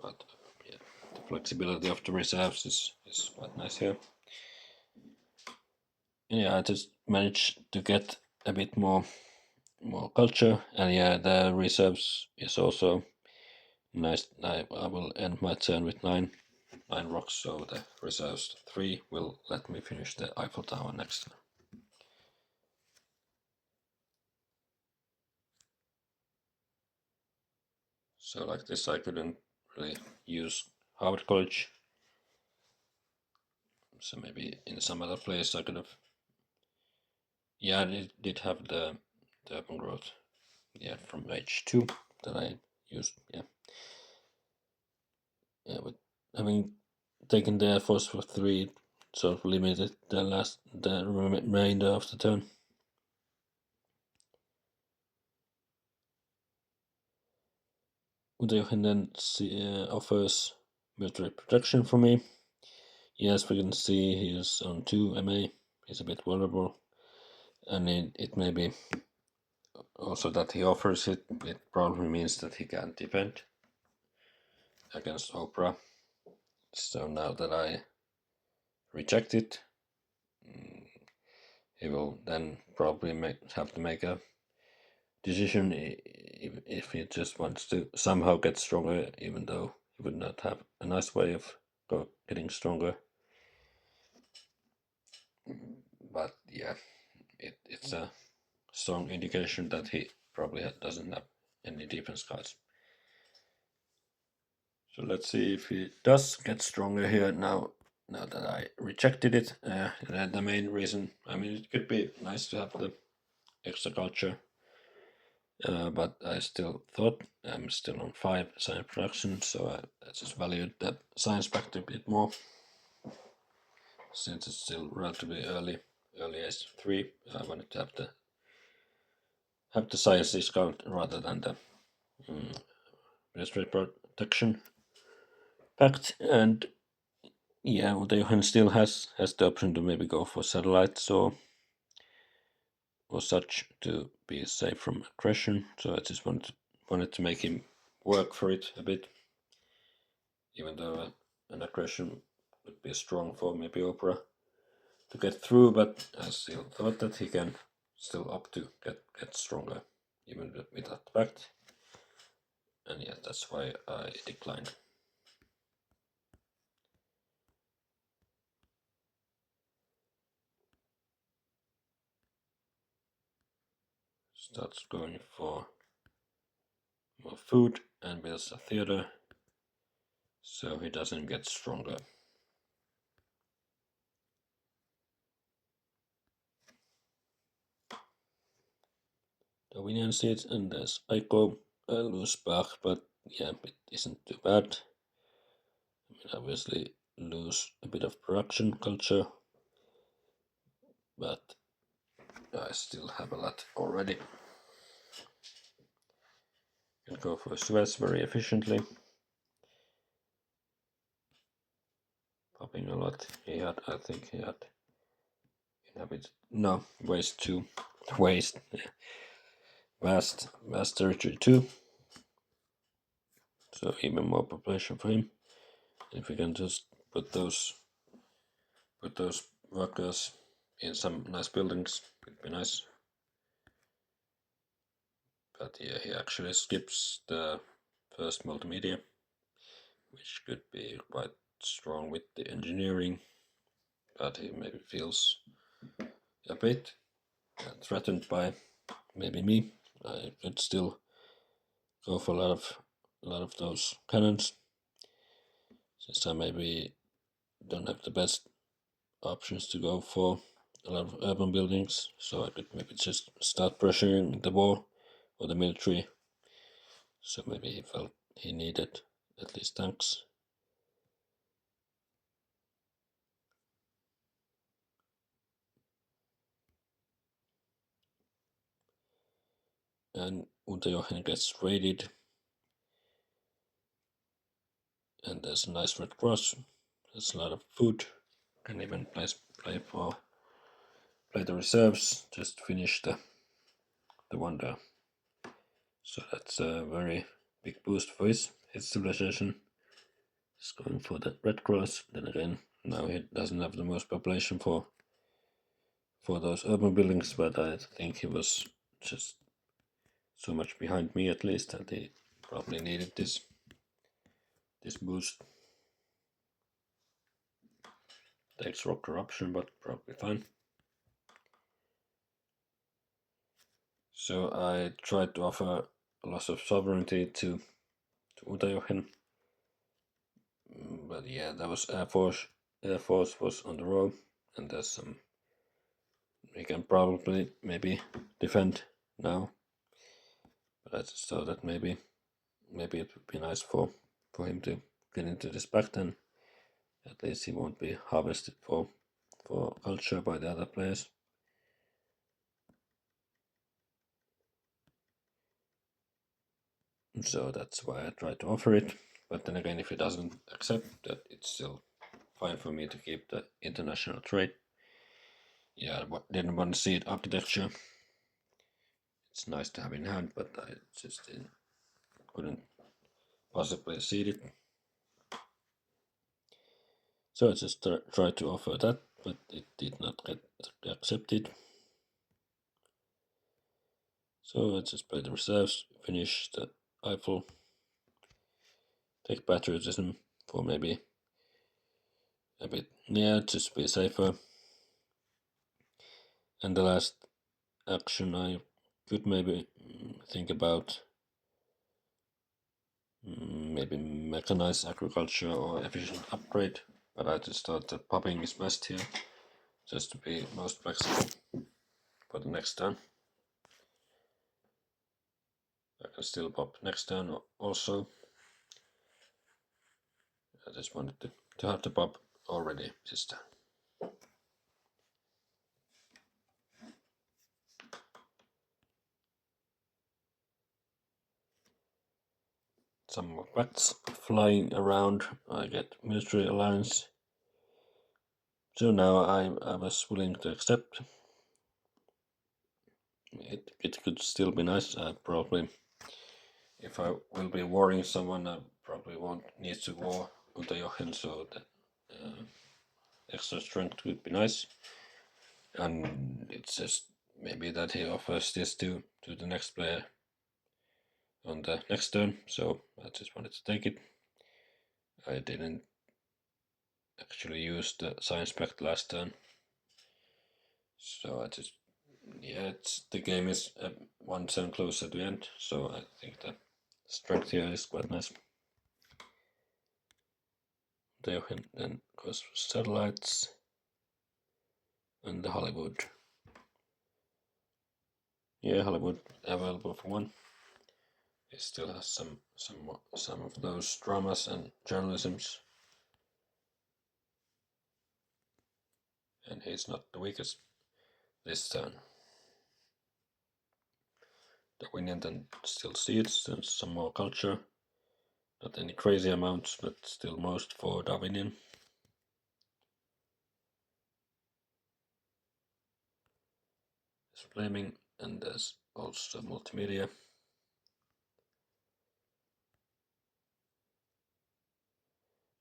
But yeah, the flexibility of the reserves is quite nice here. And yeah, I just managed to get a bit more culture, and yeah, the reserves is also nice. I will end my turn with nine rocks, so the reserves 3 will let me finish the Eiffel Tower next turn. So like this, I couldn't really use Harvard College. So maybe in some other place I could have. Yeah, I did have the urban growth. Yeah, from H2 that I used. Yeah. Yeah, with having taken the Air Force for 3, sort of limited the remainder of the turn. Unterjochen then offers military protection for me. Yes, we can see he is on 2 MA. He's a bit vulnerable, and it may be also that he offers it. It probably means that he can't defend against Oprah. So now that I reject it, he will then probably have to make a decision if he just wants to somehow get stronger, even though he would not have a nice way of getting stronger. But yeah, it's a strong indication that he probably doesn't have any defense cards. So let's see if he does get stronger here now. Now that I rejected it, the main reason, I mean, it could be nice to have the extra culture, but I still thought I'm still on 5 science production, so I just valued that science factor a bit more, since it's still relatively early as 3. I wanted to have the science discount rather than the ministry protection pact. And yeah, Unterjochen still has the option to maybe go for satellites or such to be safe from aggression. So I just wanted to make him work for it a bit, even though an aggression would be strong for maybe Oprah to get through. But I still thought that he can still up to get stronger, even with that fact. And yeah, that's why I declined. Starts going for more food and builds a theater, so he doesn't get stronger. Darwinian seeds, and there's Aiko Lusbach, but yeah, it isn't too bad. I mean, obviously lose a bit of production culture, but I still have a lot already. Can go for Suez very efficiently. Popping a lot. I think he had inhabit. No, waste 2. Waste. Vast territory 2. So even more population for him. If we can just put those workers in some nice buildings, it'd be nice. But yeah, he actually skips the first multimedia, which could be quite strong with the engineering, but he maybe feels a bit threatened by maybe me. I could still go for a lot of those cannons, since I maybe don't have the best options to go for a lot of urban buildings, so I could maybe just start pressuring the war or the military. So maybe he felt he needed at least tanks. And Unterjochen gets raided, and there's a nice red cross. There's a lot of food. Can even play the reserves. Just finish the wonder. So that's a very big boost for his civilization. He's going for the red cross. Then again, now he doesn't have the most population for those urban buildings, but I think he was just so much behind me at least that he probably needed this boost. Takes rock corruption, but probably fine. So I tried to offer a loss of sovereignty to Unterjochen, but yeah, that was Air Force. Air Force was on the road, and there's some we can probably maybe defend now. But I just thought that maybe it would be nice for him to get into this pact, and at least he won't be harvested for culture by the other players. So that's why I tried to offer it. But then again, if he doesn't accept that, it's still fine for me to keep the international trade. Yeah, I didn't want to see it architecture. It's nice to have in hand, but I just couldn't possibly see it. So I just tried to offer that, but it did not get accepted. So I just play the reserves, finish the Eiffel, take patriotism for maybe a bit, yeah, just be safer. And the last action I could maybe think about maybe mechanized agriculture or efficient upgrade, but I just thought that popping is best here, just to be most flexible for the next turn. I can still pop next turn also. I just wanted to have the pop already this turn. Some more bats flying around. I get military alliance. So now I was willing to accept. It could still be nice. I probably, if I will be warring someone, I probably won't need to war Unterjochen, so that extra strength would be nice. And it's just maybe that he offers this to the next player on the next turn, so I just wanted to take it. I didn't actually use the science pact last turn, so I just, yeah, the game is one turn closer to the end, so I think the strength here is quite nice. There then goes for satellites and the Hollywood. Yeah, Hollywood available for one. It still has some of those dramas and journalisms, and he's not the weakest this turn. Darwinian then still seeds and some more culture. Not any crazy amounts, but still most for Darwinian. There's flaming, and there's also multimedia.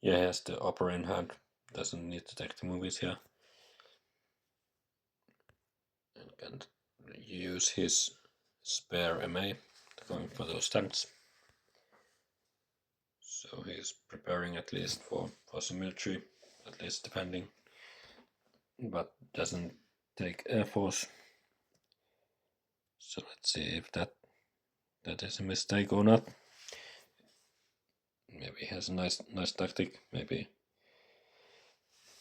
Yeah, he has the Oprah in hand. Doesn't need to take the movies here. And can use his spare MA going for those tanks. So he's preparing at least for some military, at least defending, but doesn't take Air Force. So let's see if that is a mistake or not. Maybe he has a nice tactic. Maybe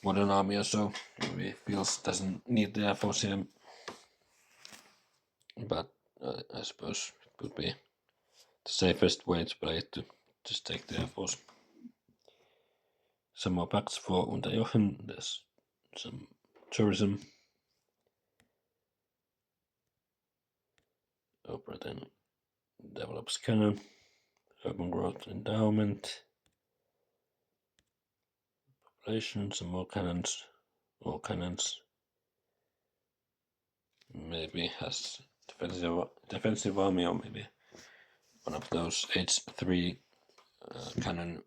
modern army or so. Maybe feels doesn't need the Air Force here. But I suppose it would be the safest way to play it, to just take the Air Force. Some more packs for Unterjochen. There's some tourism. Oprah then develops cannon. Urban growth endowment. Population, some more cannons. More cannons. Maybe has defensive army, or maybe one of those H3 cannon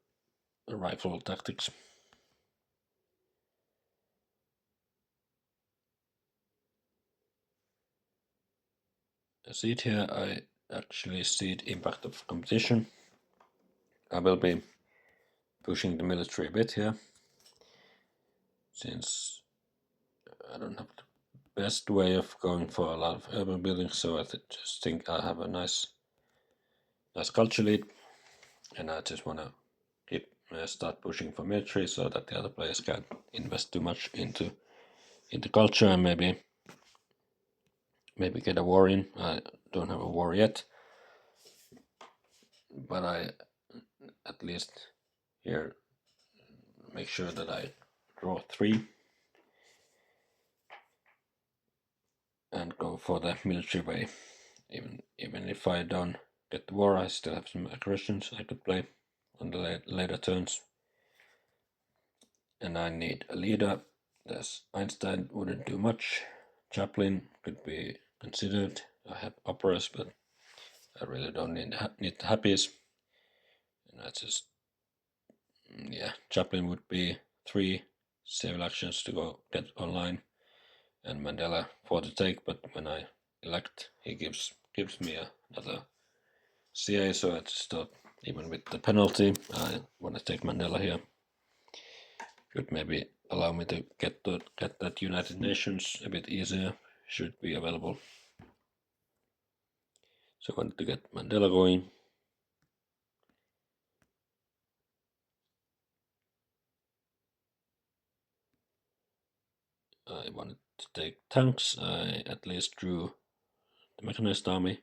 rifle tactics. A seed here, I actually seed impact of competition. I will be pushing the military a bit here, since I don't have the best way of going for a lot of urban building, so I just think I have a nice culture lead, and I just want to keep start pushing for military so that the other players can't invest too much into culture and maybe get a war in. I don't have a war yet, but I at least here make sure that I draw 3 and go for the military way. Even if I don't get the war, I still have some aggressions I could play on the later turns. And I need a leader. There's Einstein, wouldn't do much. Chaplin could be considered. I have operas, but I really don't need the happies. And I just, yeah, Chaplin would be 3 civil actions to go get online, and Mandela for the take. But when I elect, he gives me another CA. So I just thought, even with the penalty, I want to take Mandela here. Could maybe allow me to get that United Nations a bit easier. Should be available. So I wanted to get Mandela going. I wanted to take tanks. I at least drew the mechanized army.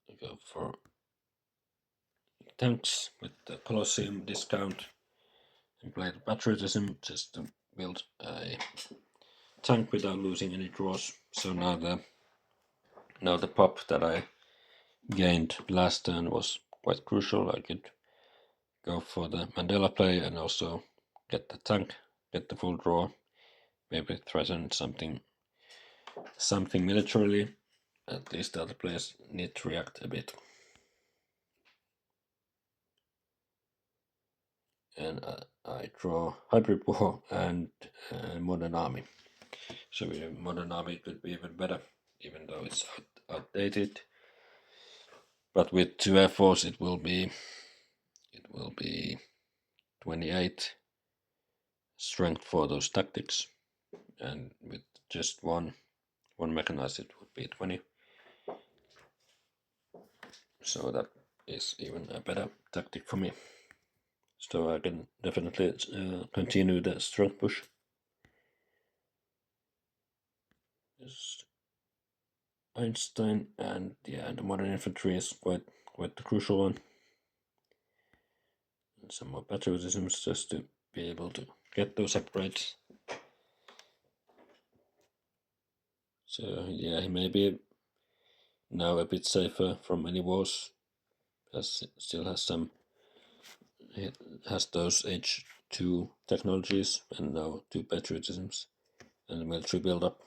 I go for tanks with the Colosseum discount and played patriotism just to build a tank without losing any draws. So now the pop that I gained last turn was quite crucial. I could go for the Mandela play and also get the tank, get the full draw, maybe threaten something militarily. At least the other players need to react a bit. And I draw Hybrid War and Modern Army. So Modern Army could be even better, even though it's outdated. But with 2 Air Force, it will be 28 strength for those tactics, and with just one mechanized, it would be 20. So that is even a better tactic for me. So I can definitely continue the strength push. Just Einstein, and yeah, the modern infantry is quite the crucial one. And some more patriotisms just to be able to get those upgrades. So yeah, he may be now a bit safer from any wars. Still has some. It has those H2 technologies and now 2 patriotisms and the military build-up.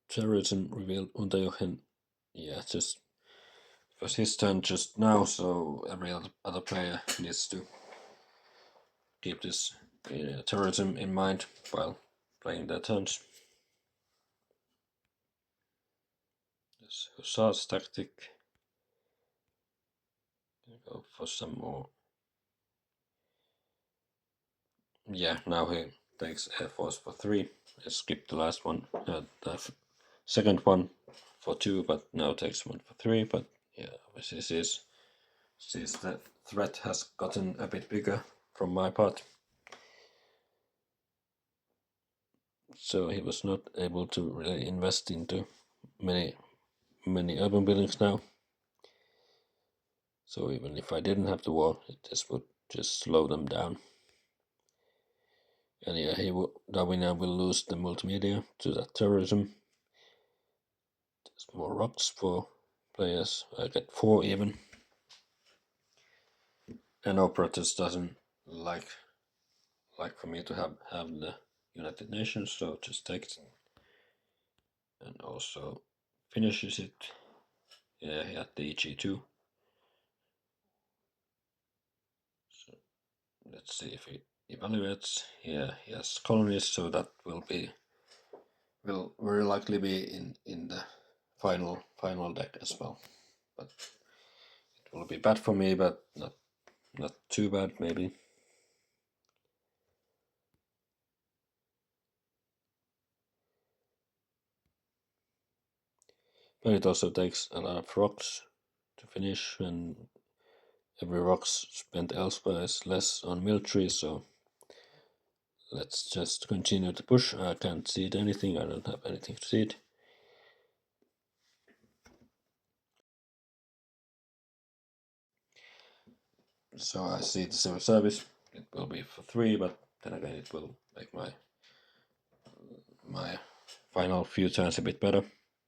Terrorism revealed Unterjochen. Yeah, just it was his turn just now, so every other player needs to keep this terrorism in mind while playing their turns. This Hussar's tactic. Go for some more. Yeah, now he takes Air Force for 3. I skipped the last one, the second one for 2, but now takes 1 for 3. But yeah, obviously sees the threat has gotten a bit bigger from my part. So he was not able to really invest into many urban buildings now. So even if I didn't have the war, this would just slow them down. And yeah, darwinian will lose the multimedia to that terrorism. There's more rocks for players. I get 4 even. And Oprah just doesn't like for me to have the United Nations, so just takes it. And also finishes it. Yeah, he had the EG2. So let's see if he evaluates. Yeah, he has colonies, so that will very likely be in the final deck as well. But it will be bad for me, but not too bad maybe. But it also takes a lot of rocks to finish, and every rocks spent elsewhere is less on military, so let's just continue to push. I can't seed anything, I don't have anything to seed. So I see the civil service, it will be for 3, but then again it will make my final few turns a bit better.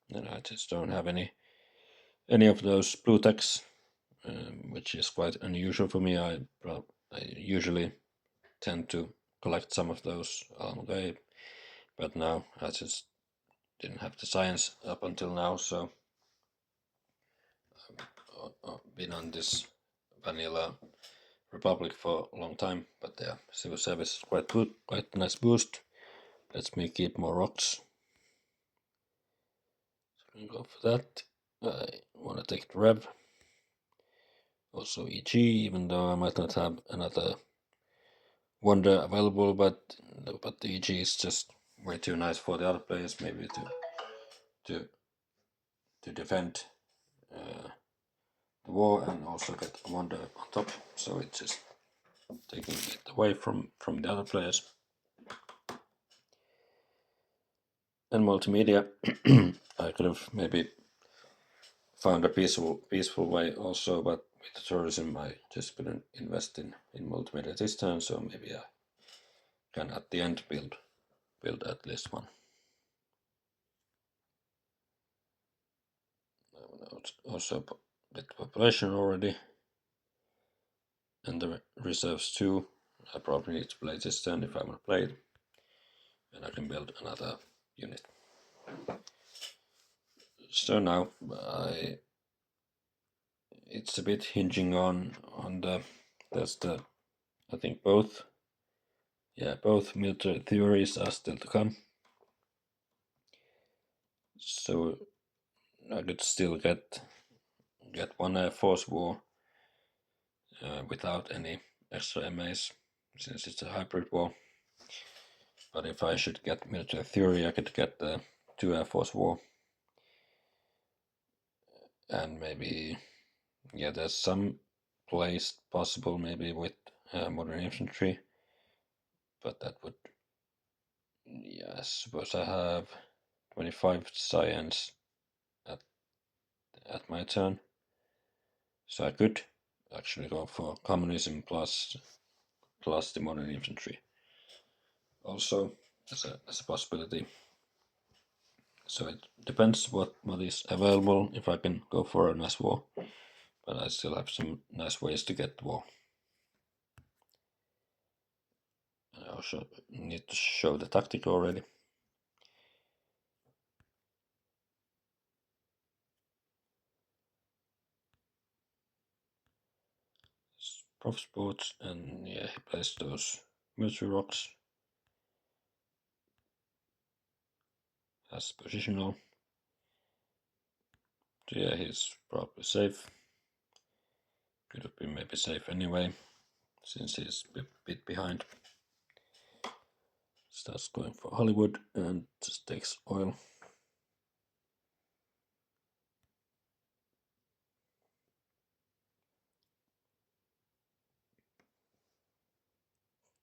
And I just don't have any of those blue techs, which is quite unusual for me. I usually tend to collect some of those along the way, but now I just didn't have the science up until now, so I've been on this vanilla Republic for a long time. But yeah, civil service is quite good, quite nice boost. Let's keep more rocks. So we go for that. I want to take the Rev. Also EG, even though I might not have another wonder available, but the EG is just way too nice for the other players, maybe to defend the war and also get a wonder on top. So it just taking it away from the other players. And multimedia, I could have maybe found a peaceful way also, but with the tourism I just couldn't invest in multimedia this time, so maybe I can at the end build at least one. Also with population already, and the reserves too. I probably need to play this turn if I want to play it, and I can build another unit. So now it's a bit hinging on the I think both military theories are still to come. So I could still get one Air Force war without any extra MAs, since it's a hybrid war. But if I should get military theory, I could get the 2 Air Force war. And maybe, there's some place possible maybe with modern infantry. But that would, I suppose I have 25 science at my turn. So I could actually go for communism plus the modern infantry. Also, as a possibility. So it depends what is available, if I can go for a nice war. But I still have some nice ways to get the war. I also need to show the tactic already. Prof sports, and he plays those military rocks as positional. So he's probably safe. Could have been maybe safe anyway, since he's a bit behind. Starts going for Hollywood and just takes oil.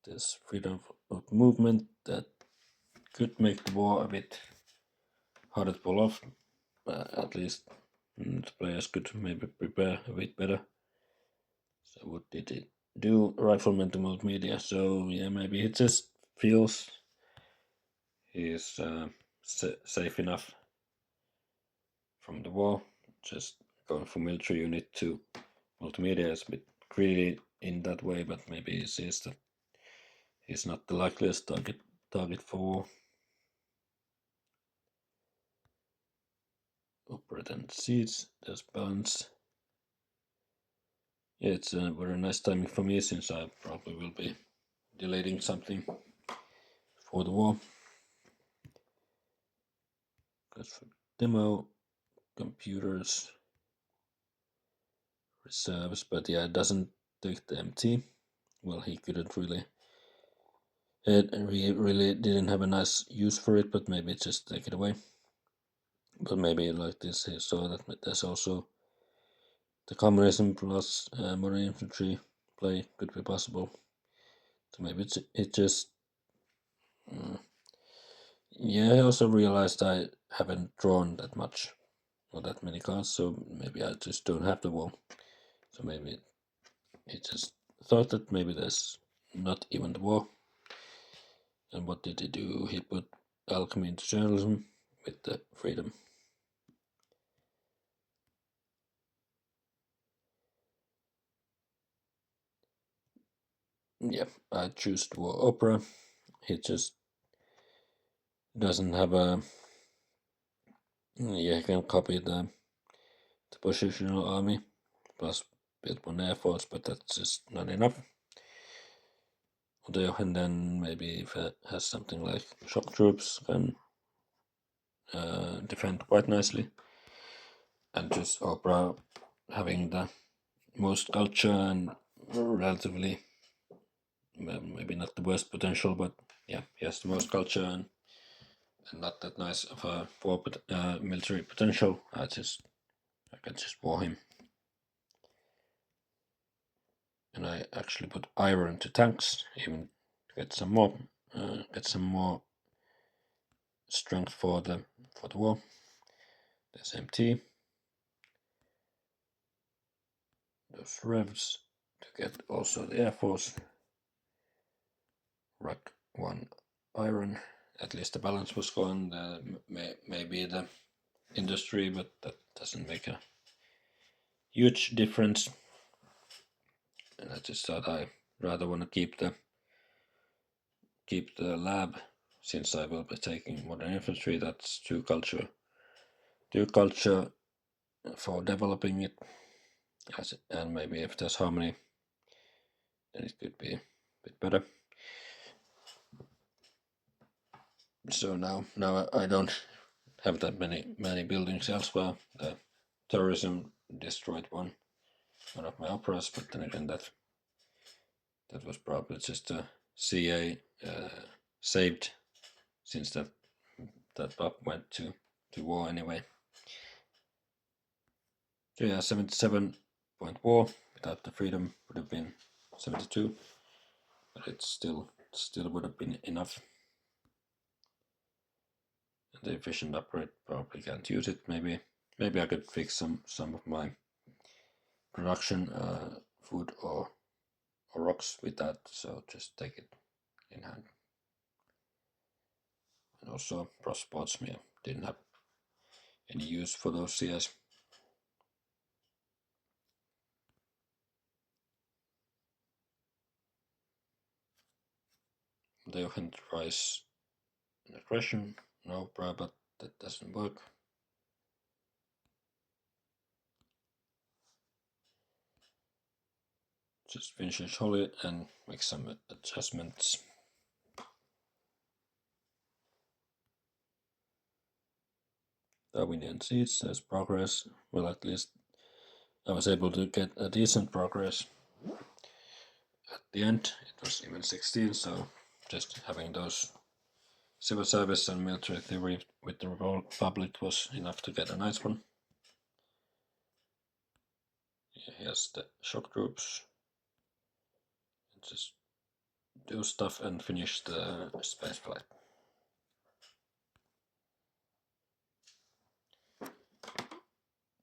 There's freedom of movement that could make the war a bit harder to pull off. At least the players could maybe prepare a bit better. So what did it do? Rifleman to multimedia. So maybe it just feels he's safe enough from the war. Just going from military unit to multimedia is a bit greedy in that way, but maybe he sees that he's not the likeliest target for war. Oprah and seeds. There's balance. Yeah, it's a very nice timing for me, since I probably will be deleting something for the war. Goes for demo, computers, reserves, but it doesn't take the MT. Well, he couldn't really. He really didn't have a nice use for it, but maybe just take it away. But maybe like this, he saw that there's also the communism plus modern infantry play could be possible. So maybe it just. I also realized I haven't drawn that much or that many cards, so maybe I just don't have the wall. So maybe he just thought that maybe there's not even the war. And what did he do? He put alchemy into journalism with the freedom. Yeah, I choose the war Oprah. He just doesn't have a. He can copy the positional army plus build one air force, but that's just not enough. Unterjochen then maybe if it has something like shock troops can defend quite nicely. And just Oprah having the most culture and relatively, maybe not the worst potential, but he has the most culture and not that nice of a war military potential. I can just war him. and I actually put iron to tanks, even to get some more strength for the war. There's MT. Those revs to get also the Air Force. Rack 1 iron. At least the balance was going. Maybe the industry, but that doesn't make a huge difference. And I just thought I rather want to keep the lab, since I will be taking modern infantry. That's two culture for developing it. And maybe if there's harmony, then it could be a bit better. So now I don't have that many buildings elsewhere. The terrorism destroyed one of my operas, but then again that was probably just a CA saved, since that pop went to war anyway. So yeah, 77 point war without the freedom would have been 72, but it still would have been enough. And the efficient upgrade probably can't use it. Maybe I could fix some of my production food or rocks with that, so just take it in hand. And also Pro Sports didn't have any use for those CS. Unterjochen tries an aggression, no Oprah, but that doesn't work. Just finish Holly and make some adjustments. Darwinian seeds, there's progress. Well, at least I was able to get a decent progress. At the end, it was even 16, so just having those civil service and military theory with the Republic was enough to get a nice one. Here's the shock troops. Just do stuff and finish the space flight.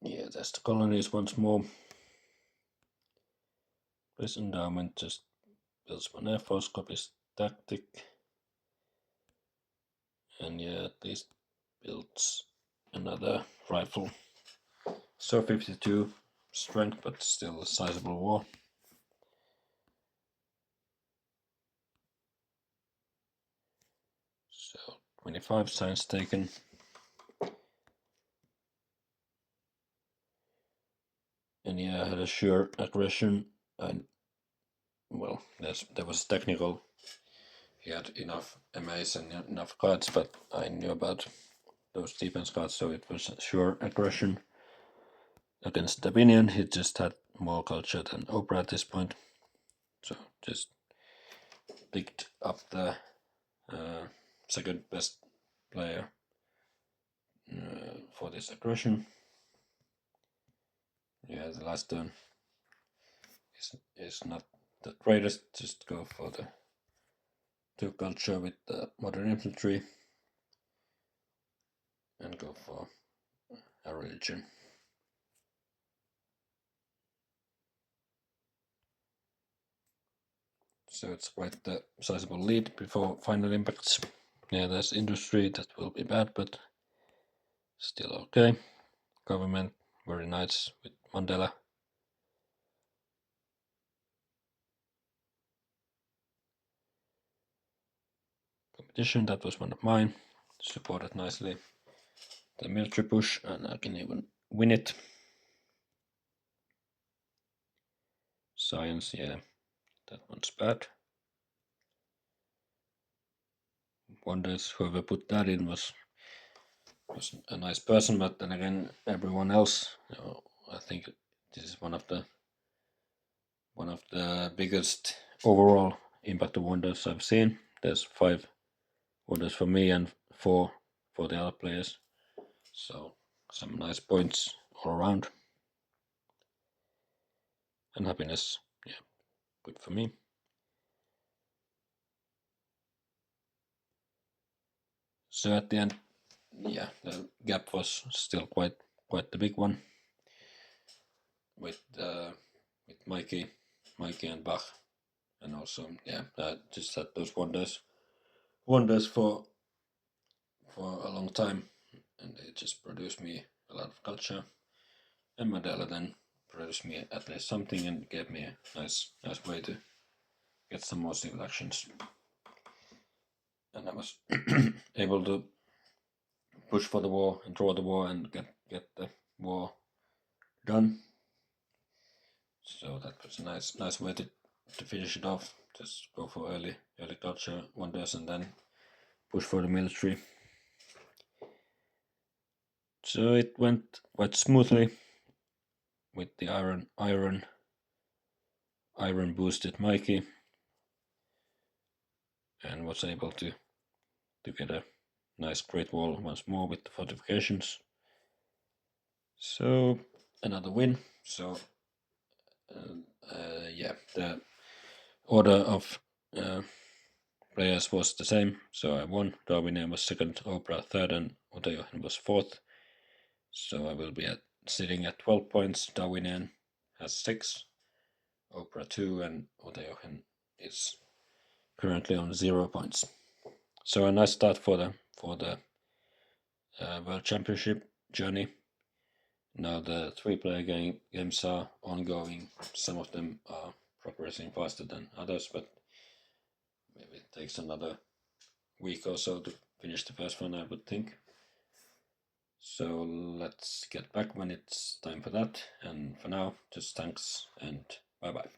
Yeah, there's the colonies once more. This endowment just builds one Air Force, copies tactic. And yeah, at least builds another rifle. So 52 strength, but still a sizable war. So 25 signs taken. And yeah, I had a sure aggression, and well, there was technical. He had enough MAs and enough cards, but I knew about those defense cards, so it was a sure aggression. Against Darwinian, he just had more culture than Oprah at this point, so just picked up the second best player for this aggression. Yeah, the last turn is not the greatest. Just go for the two culture with the modern infantry and go for a religion. So it's quite the sizable lead before final impacts. Yeah, there's industry that will be bad, but still okay. Government, very nice with Mandela. Competition, that was one of mine. Supported nicely the military push, and I can even win it. Science, yeah, that one's bad. Wonders whoever put that in was a nice person, but then again, everyone else, I think this is one of the biggest overall impact of wonders I've seen. There's 5 wonders for me and 4 for the other players, so some nice points all around. And happiness, yeah, good for me. So at the end, yeah, the gap was still quite the big one with Mikey and Bach, and also I just had those wonders for a long time, and they just produced me a lot of culture. And Mandela then produced me at least something and gave me a nice way to get some more civil actions. And I was able to push for the war and draw the war and get the war done. So that was a nice way to finish it off. Just go for early culture wonders and then push for the military. So it went quite smoothly with the iron boosted Mikey, and was able to get a nice great wall once more with the fortifications. So another win. So the order of players was the same. So I won. Darwinian was second, Oprah third, and Unterjochen was fourth. So I will be sitting at 12 points. Darwinian has 6, Oprah 2, and Unterjochen is currently on 0 points. So a nice start for the World Championship journey. Now the 3-player games are ongoing. Some of them are progressing faster than others, but maybe it takes another week or so to finish the first one, I would think. So let's get back when it's time for that. And for now, just thanks and bye bye.